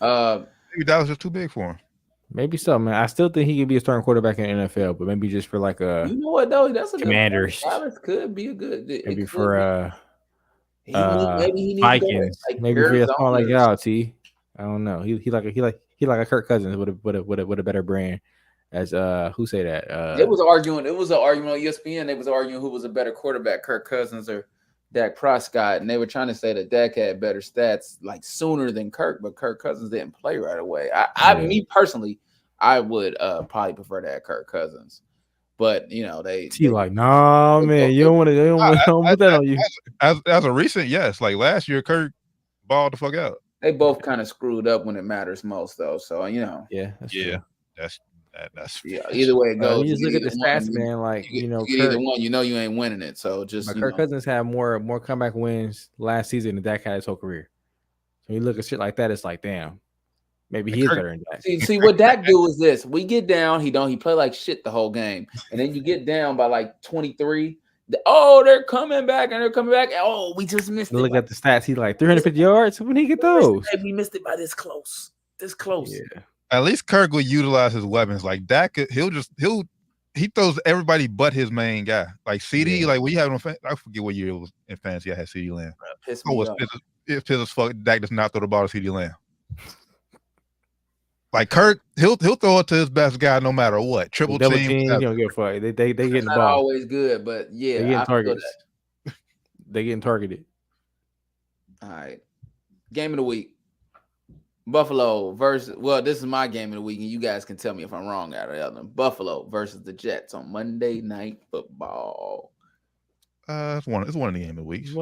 Maybe Dallas is too big for him. Maybe so, man. I still think he could be a starting quarterback in the NFL, but maybe just for like a. You know what though? That's a Commanders. Dallas could be a good. Maybe for maybe he needs Vikings. to go, like maybe for a small like y'all. T. I don't know. He like a Kirk Cousins with a better brand. As who say that? It was an argument on ESPN. They was arguing who was a better quarterback, Kirk Cousins or Dak Prescott, and they were trying to say that Dak had better stats like sooner than Kirk, but Kirk Cousins didn't play right away. Me personally, I would probably prefer to have Kirk Cousins, but they like, nah, man, you don't want to put that on you. As a recent, yes, like last year, Kirk balled the fuck out. They both kind of screwed up when it matters most, though. So that's true. That's either way it goes. You just look at the stats, man. Like either one, you ain't winning it. So just Kirk Cousins had more comeback wins last season than Dak had his whole career. So you look at shit like that, it's like, damn, maybe he is better than Dak. See what Dak do is this: we get down, he play like shit the whole game, and then you get down by like 23. They're coming back and they're coming back. Oh, we just missed it. Look at the stats. He's like 350 yards. When he get those? We missed it by this close. Yeah. At least Kirk will utilize his weapons. Like Dak, he throws everybody but his main guy. Like CD, like when you have I forget what year it was in fantasy. I had CD Lamb. It's pissed as fuck. Dak does not throw the ball to CD Lamb. Like Kirk, he'll throw it to his best guy no matter what. Triple team. You don't give a fuck. They getting the ball. Not always good, but yeah, they getting targets. They getting targeted. All right, game of the week. Buffalo versus, this is my game of the week, and you guys can tell me if I'm wrong out of the other. Buffalo versus the Jets on Monday Night Football. It's one of the game of the week. Which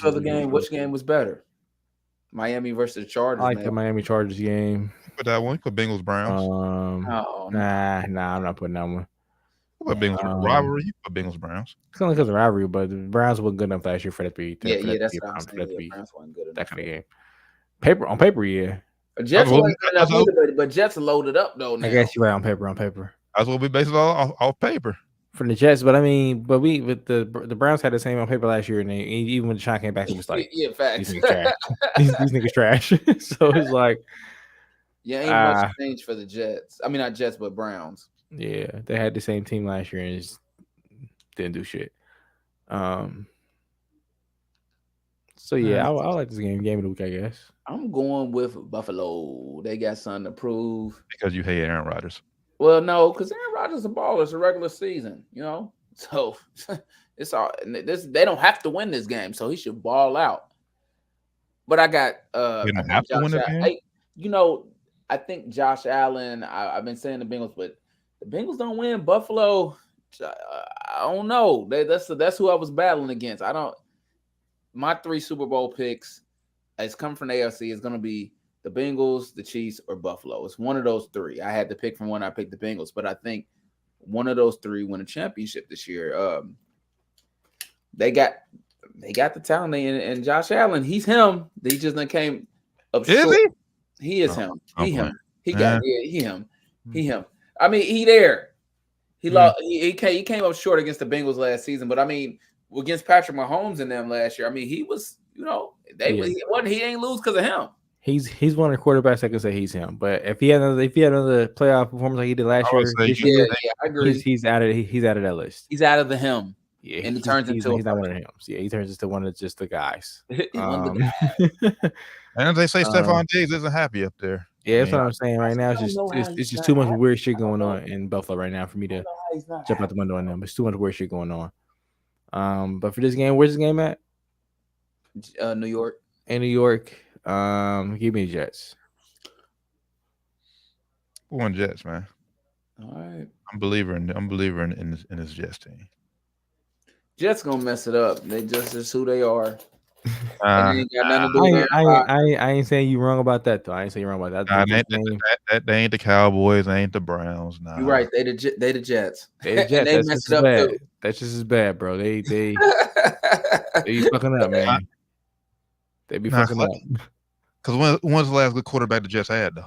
other game? Which game was better? Miami versus the Chargers. I like the Miami Chargers game. Put that one. Put Bengals Browns. Nah, I'm not putting that one. What Bengals rivalry? You put Bengals Browns. It's only because of rivalry, but the Browns weren't good enough last year for that to be. That's what I'm saying. Browns weren't good enough. That kind of game. On paper, yeah. Jets wasn't good enough either, but Jets loaded up though. Now. I guess you're right on paper. I was gonna be based off paper from the Jets, but I mean, the Browns had the same on paper last year, and even when Sean came back, it was like, facts. These niggas trash. So it's like, ain't much change for the Jets. I mean, not Jets, but Browns. Yeah, they had the same team last year and just didn't do shit. So yeah, I like this game of the week, I guess. I'm going with Buffalo. They got something to prove. Because you hate Aaron Rodgers. Well, no, because Aaron Rodgers is a baller. It's a regular season, So it's all they don't have to win this game, so he should ball out. But I got you don't have to win the game. I think Josh Allen. I've been saying the Bengals, but the Bengals don't win. Buffalo, I don't know. That's who I was battling against. My 3 Super Bowl picks. It's coming from the AFC. It's going to be the Bengals, the Chiefs, or Buffalo. It's one of those 3. I had to pick from one. I picked the Bengals, but I think one of those 3 win a championship this year. They got the talent, and Josh Allen. He's him. He just came up short. Is he? He is him. He him. He got he him. He him. I mean, he there. He lost. He came up short against the Bengals last season, but I mean, against Patrick Mahomes and them last year. I mean, he was. He ain't lose because of him. He's one of the quarterbacks that can say he's him. But if he had another playoff performance like he did last year, I agree. He's out of that list. He's out of the him. Yeah, and he turns into he's not one of him. Yeah, he turns into one of just the guys. And they say Stephon Diggs isn't happy up there. Yeah, that's what I'm saying right now. It's just too much weird shit going on in Buffalo right now for me to jump out the window on them. It's too much weird shit going on. But for this game, where's this game at? New York. In New York. Give me the Jets. We're on Jets, man. All right. I'm a believer in this Jets team. Jets gonna mess it up. They just who they are. And it ain't got nothing to do with I ain't saying you wrong about that though. I ain't saying you wrong about that. They ain't the Cowboys. They ain't the Browns. Nah. You're right. They the Jets. They the Jets. And they messed it up bad. too. That's just as bad, bro. They be fucking up, man. They be fucking up. Because when's the last good quarterback the Jets had though?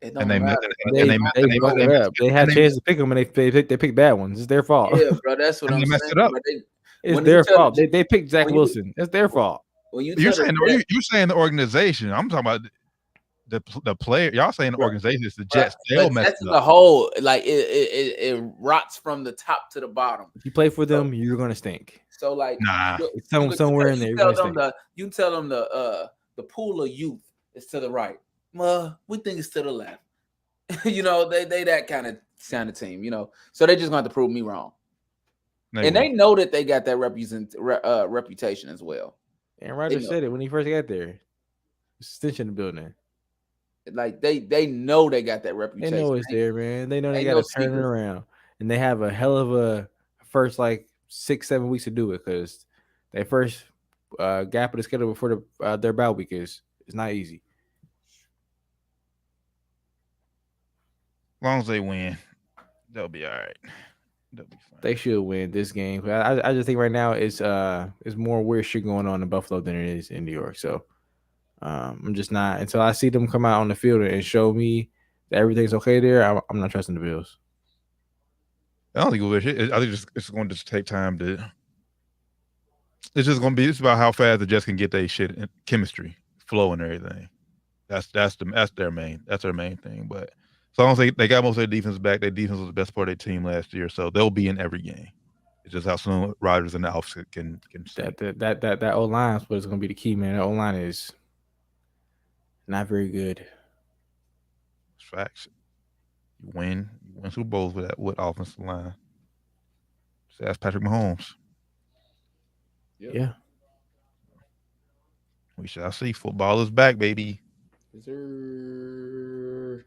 It don't They had a chance to pick them, and they picked bad ones. It's their fault. Yeah, bro. That's what I'm saying. It up. It's their fault. They picked Zach Wilson. It's their fault. You're saying the organization. I'm talking about the player. Y'all saying the organization is the Jets. They'll mess that's it up. The whole like it rots from the top to the bottom. If you play for them, you're gonna stink. So like somewhere in there. You tell them the pool of youth is to the right. We think it's to the left. You know, they that kind of team, you know. So they just going to prove me wrong. They know that they got that reputation as well. And Rodgers said it when he first got there. Stench in the building. Like they know they got that reputation. They know it's there, man. They know they got to turn it around. And they have a hell of a first 6-7 weeks to do it because their first gap of the schedule before their bye week is not easy. As long as they win, they'll be all right. They'll be fine. They should win this game. I just think right now it's more weird shit going on in Buffalo than it is in New York. So I'm just not until I see them come out on the field and show me that everything's okay there. I'm not trusting the Bills. I don't think I think it's going to just take time to. It's just going to be. It's about how fast the Jets can get their shit and chemistry, flow, and everything. That's their main thing. But as long as they got most of their defense back, their defense was the best part of their team last year, so they'll be in every game. It's just how soon Rodgers and the offense can that O line is what's going to be the key, man. That O line is not very good. It's facts. You win Super Bowls with offensive line. Just ask Patrick Mahomes. Yep. Yeah. We shall see. Football is back, baby. Is there...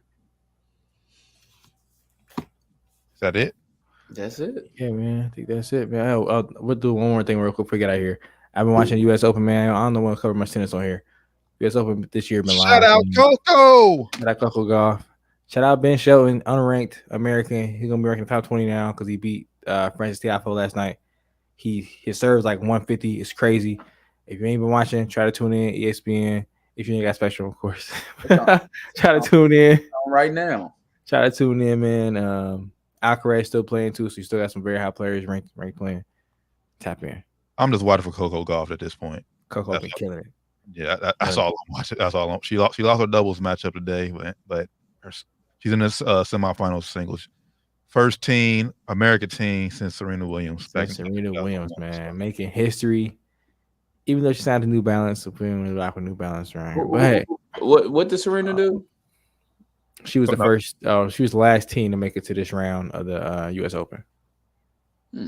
Is that it? That's it. Yeah, man. I think that's it, man. We'll do one more thing real quick before we get out of here. I've been watching the U.S. Open, man. I don't know when to cover much tennis on here. U.S. Open this year been live. Shout out Coco. Shout out Coco Golf. Shout out Ben Shelton, unranked American. He's gonna be ranking top 20 now because he beat Francis Tiafoe last night. His serves like 150. It's crazy. If you ain't been watching, try to tune in. ESPN. If you ain't got special, of course. Try to tune in right now. Try to tune in, man. Alcaraz still playing too, so you still got some very high players ranked playing. Tap in. I'm just watching for Coco Golf at this point. Coco been killing it. Yeah, that's all I'm watching. That's all. She lost her doubles matchup today, but she's in this semifinal singles. First team, American team since Serena Williams. Serena Williams, man, making history. Even though she signed a New Balance, so putting a lot of New Balance around. But hey, what did Serena do? She was the first. She was the last team to make it to this round of the U.S. Open.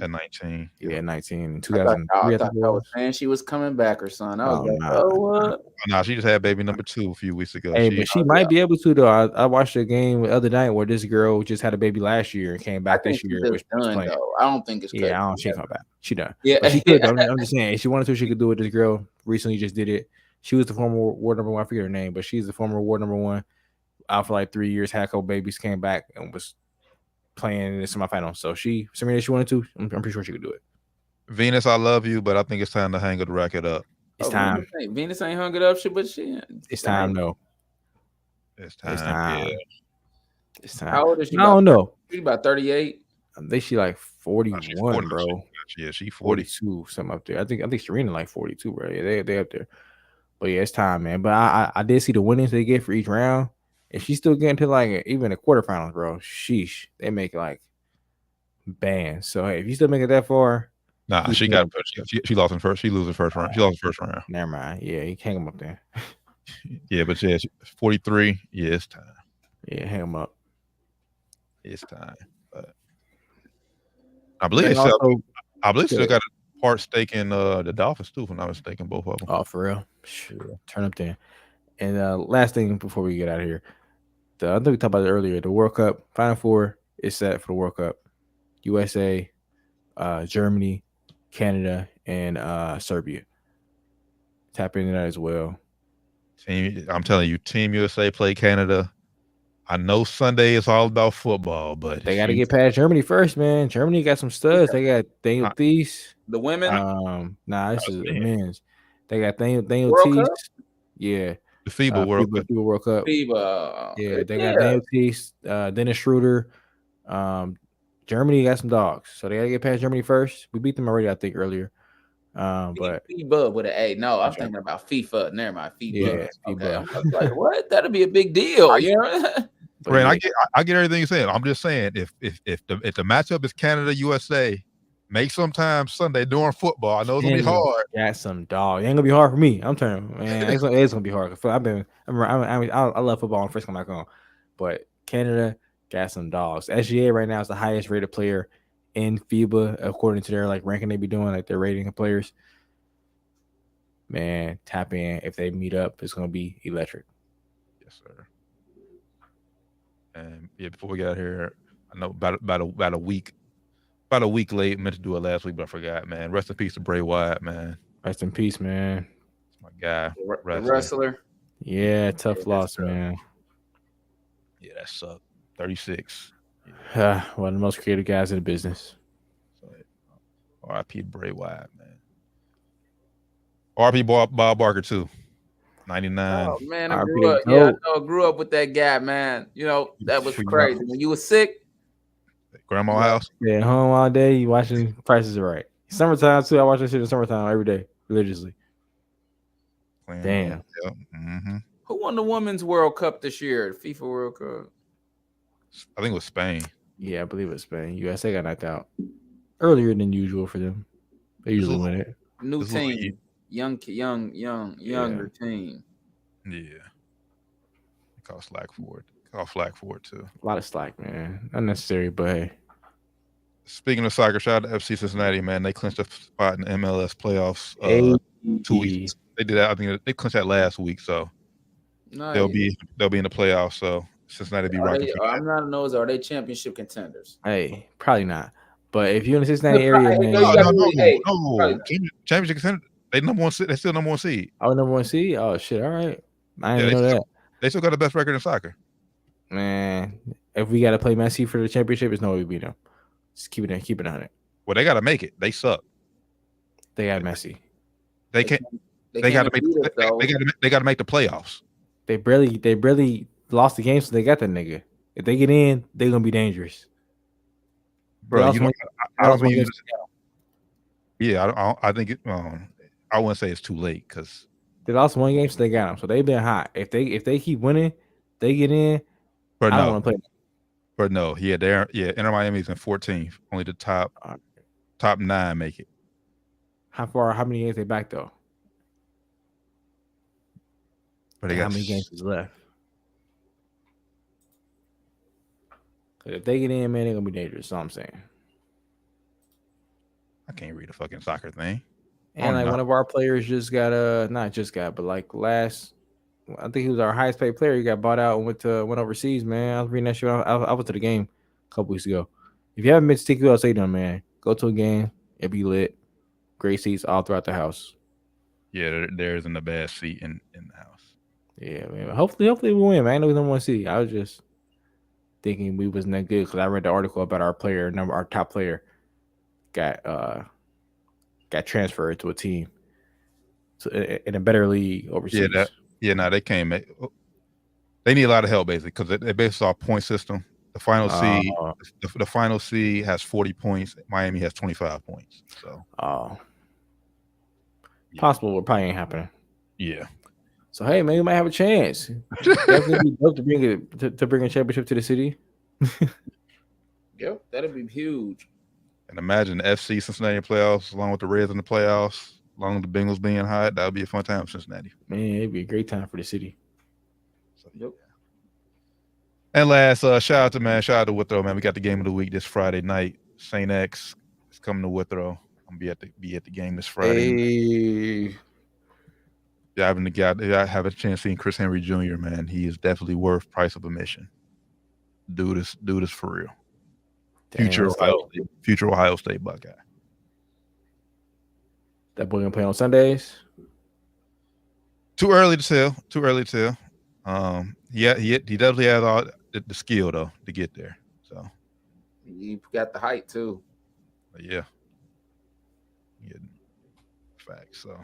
At 19. Yeah, 19 in 2003. I thought that was saying she was coming back or something. I was what? Nah, she just had baby number 2 a few weeks ago. Hey, but she might be able to though. I watched a game the other night where this girl just had a baby last year and came back this year. Done, though. I don't think it's. Yeah, I don't. She come back. She done. Yeah, but she could. I'm just saying, if she wanted to, she could do it. This girl recently just did it. She was the former ward number 1. I forget her name, but she's the former ward number 1. Out for like 3 years, had a couple babies, came back and was playing in the semifinals. So Serena, she wanted to. I'm pretty sure she could do it. Venus, I love you, but I think it's time to hang the racket up. It's time. Venus ain't hung it up, but it's time though. It's time. Yeah. It's time. How old is she? I don't know. She's about 38. I think she like 41, bro. Yeah, she 42, something up there. I think Serena like 42, bro. Yeah, they up there. But yeah, it's time, man. But I did see the winnings they get for each round. And she's still getting to like even the quarterfinals, bro. Sheesh. They make like bands. So hey, if you still make it that far. Nah, she lost in first. She loses first round. She lost the first round. Never mind. Yeah, you can hang them up there. Yeah, but yeah, 43. Yeah, it's time. Yeah, hang them up. It's time. But I believe still got a part stake in the Dolphins too, if I'm not mistaken, both of them. Oh, for real? Sure. Turn up there. And last thing before we get out of here, I think we talked about it earlier. The World Cup Final Four is set for the World Cup. USA, Germany, Canada, and Serbia. tap into that as well. I'm telling you, Team USA play Canada. I know Sunday is all about football, but They got to get past Germany first, man. Germany got some studs. They got Daniel Thies. The women, this is men's. They got Daniel World Thies. Cup? Yeah, the FIBA World Cup. FIBA World Cup. FIBA. Yeah, they got Daniel Thies, Dennis Schroeder. Germany got some dogs, so they got to get past Germany first. We beat them already, I think, earlier. But FIBA with an A. No, I'm thinking about FIFA. Never mind, FIBA. Yeah, okay. FIBA. I was like, what? That'd be a big deal, you know? Brand, I get everything you're saying. I'm just saying if the matchup is Canada USA, make some time Sunday during football. I know it's gonna be hard. Got some dog. It ain't gonna be hard for me. I'm telling you, man. It's gonna be hard. I love football when I first come back on, but Canada got some dogs. SGA right now is the highest rated player in FIBA according to their ranking they be doing, their rating of players. Man, tap in. If they meet up, it's gonna be electric. Yes, sir. And yeah, before we got here, I know about a week late. Meant to do it last week, but I forgot, man. Rest in peace to Bray Wyatt, man. Rest in peace, man. That's my guy. The wrestler. Yeah, tough loss, man. Yeah, that sucked. 36. One of the most creative guys in the business. So, R.I.P. Bray Wyatt, man. R.I.P. Bob Barker too. 99. Oh man, I grew up with that guy, man. You know, that was crazy. When you were sick, Grandma's house. Yeah, home all day, you watching Prices Right. Summertime too. I watch that shit in summertime every day, religiously. Damn. Yep. Mm-hmm. Who won the Women's World Cup this year? The FIFA World Cup. I think it was Spain. Yeah, I believe it's Spain. USA got knocked out earlier than usual for them. They usually win it. New team. Younger team. Yeah. They call slack for it. Call flack for it too. A lot of slack, man. Unnecessary, but hey. Speaking of soccer, shout out to FC Cincinnati, man. They clinched a spot in the MLS playoffs 2 weeks. They did that. I think they clinched that last week, so they'll be in the playoffs. So Cincinnati be rocking. I'm not a nose. Are they championship contenders? Hey, probably not. But if you're in the Cincinnati area, man, no. Championship contender. They number one seed. They still number one seed. Oh, number one seed. Oh shit! All right, I didn't know that. They still got the best record in soccer. Man, if we got to play Messi for the championship, it's no way we beat them. Just keep it on it. Well, they got to make it. They suck. They got Messi. They can't. They got to make. They got to make the playoffs. They barely lost the game, so they got that nigga. If they get in, they're gonna be dangerous. Bro, I don't think. Yeah, I think it. I wouldn't say it's too late because they lost one game, so they got them. So they've been hot. If they keep winning, they get in. But I don't want to play. But no, Inter Miami's in 14th. Only the top 9 make it. How many games they back though? But how many games is left? If they get in, man, they're gonna be dangerous. That's all I'm saying. I can't read a fucking soccer thing. And one of our players just got I think he was our highest paid player. He got bought out and went overseas, man. I was reading that shit. I went to the game a couple weeks ago. If you haven't been to TQL Stadium, man, go to a game. It'll be lit. Great seats all throughout the house. Yeah, there isn't a bad seat in the house. Yeah, man. Hopefully we win, man. I know we don't want to see. I was just thinking we wasn't that good because I read the article about our top player got transferred to a team in a better league overseas. They can't make. They need a lot of help basically because they based off point system. The final seed, the final seed has 40 points. Miami has 25 points. So, possible, but probably ain't happening. Yeah. So hey, man, you might have a chance. Definitely be dope to bring a championship to the city. Yep, that'd be huge. And imagine the FC Cincinnati playoffs, along with the Reds in the playoffs, along with the Bengals being hot. That would be a fun time for Cincinnati. Man, it'd be a great time for the city. So, yep. And last, shout out to Withrow, man. We got the game of the week this Friday night. St. X is coming to Withrow. I'm gonna be at the game this Friday. Hey. Yeah, I have a chance seeing Chris Henry Jr., man. He is definitely worth price of admission. Dude is for real. Future Ohio State Buckeye. That boy gonna play on Sundays? Too early to tell. Too early to tell. Yeah, he definitely has all the skill though to get there. So He got the height too. yeah. Facts. So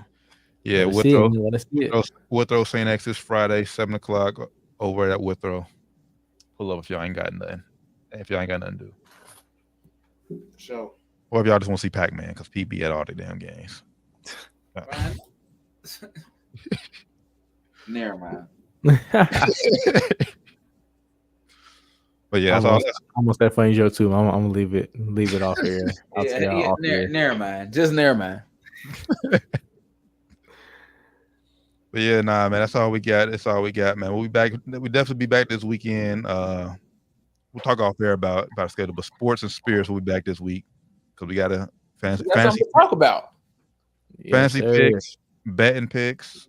yeah, Withrow St. X this Friday, 7:00 over at Withrow. Pull up if y'all ain't got nothing. If y'all ain't got nothing to do. Sure. Or if y'all just want to see Pac-Man, because PB at all the damn games. Never mind. But yeah, that's almost that funny joke too. I'm gonna leave it off here. Never mind. Just never mind. But yeah, nah, man, that's all we got. That's all we got, man. We'll be back. We'll definitely be back this weekend. We'll talk off there about the schedule, but sports and spirits will be back this week because we got a fantasy to talk about. Fantasy picks, betting picks,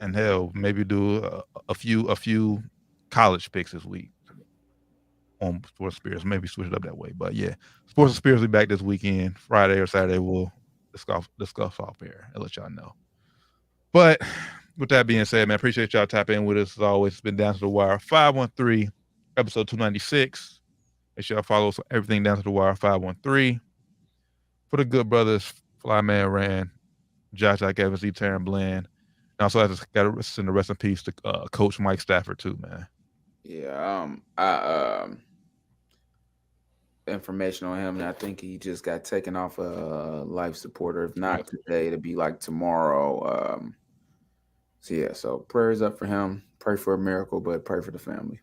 and hell, maybe do a few college picks this week on sports and spirits. Maybe switch it up that way. But yeah, sports and spirits will be back this weekend, Friday or Saturday. We'll discuss off here and let y'all know. But with that being said, man, appreciate y'all tapping in with us as always. It's been Down to the Wire 513, episode 296. Make sure y'all follow us on everything Down to the Wire 513. For the good brothers, Flyman Rand, Josh Evans, E. Taryn Bland. And also, I just got to send a rest in peace to Coach Mike Stafford too, man. Yeah, information on him, and I think he just got taken off a life supporter. If not today, it'll be like tomorrow. So prayers up for him. Pray for a miracle, but pray for the family.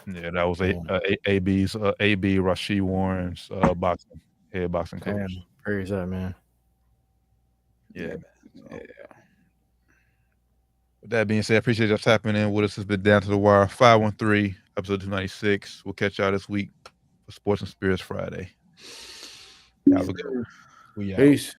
Yeah, that was AB Rashid Warren's head boxing coach. Man, prayers up, man. Yeah, man. So. With that being said, appreciate y'all tapping in with us. It's been Down to the Wire 513, episode 296. We'll catch y'all this week for Sports and Spirits Friday. Have a good one. Peace.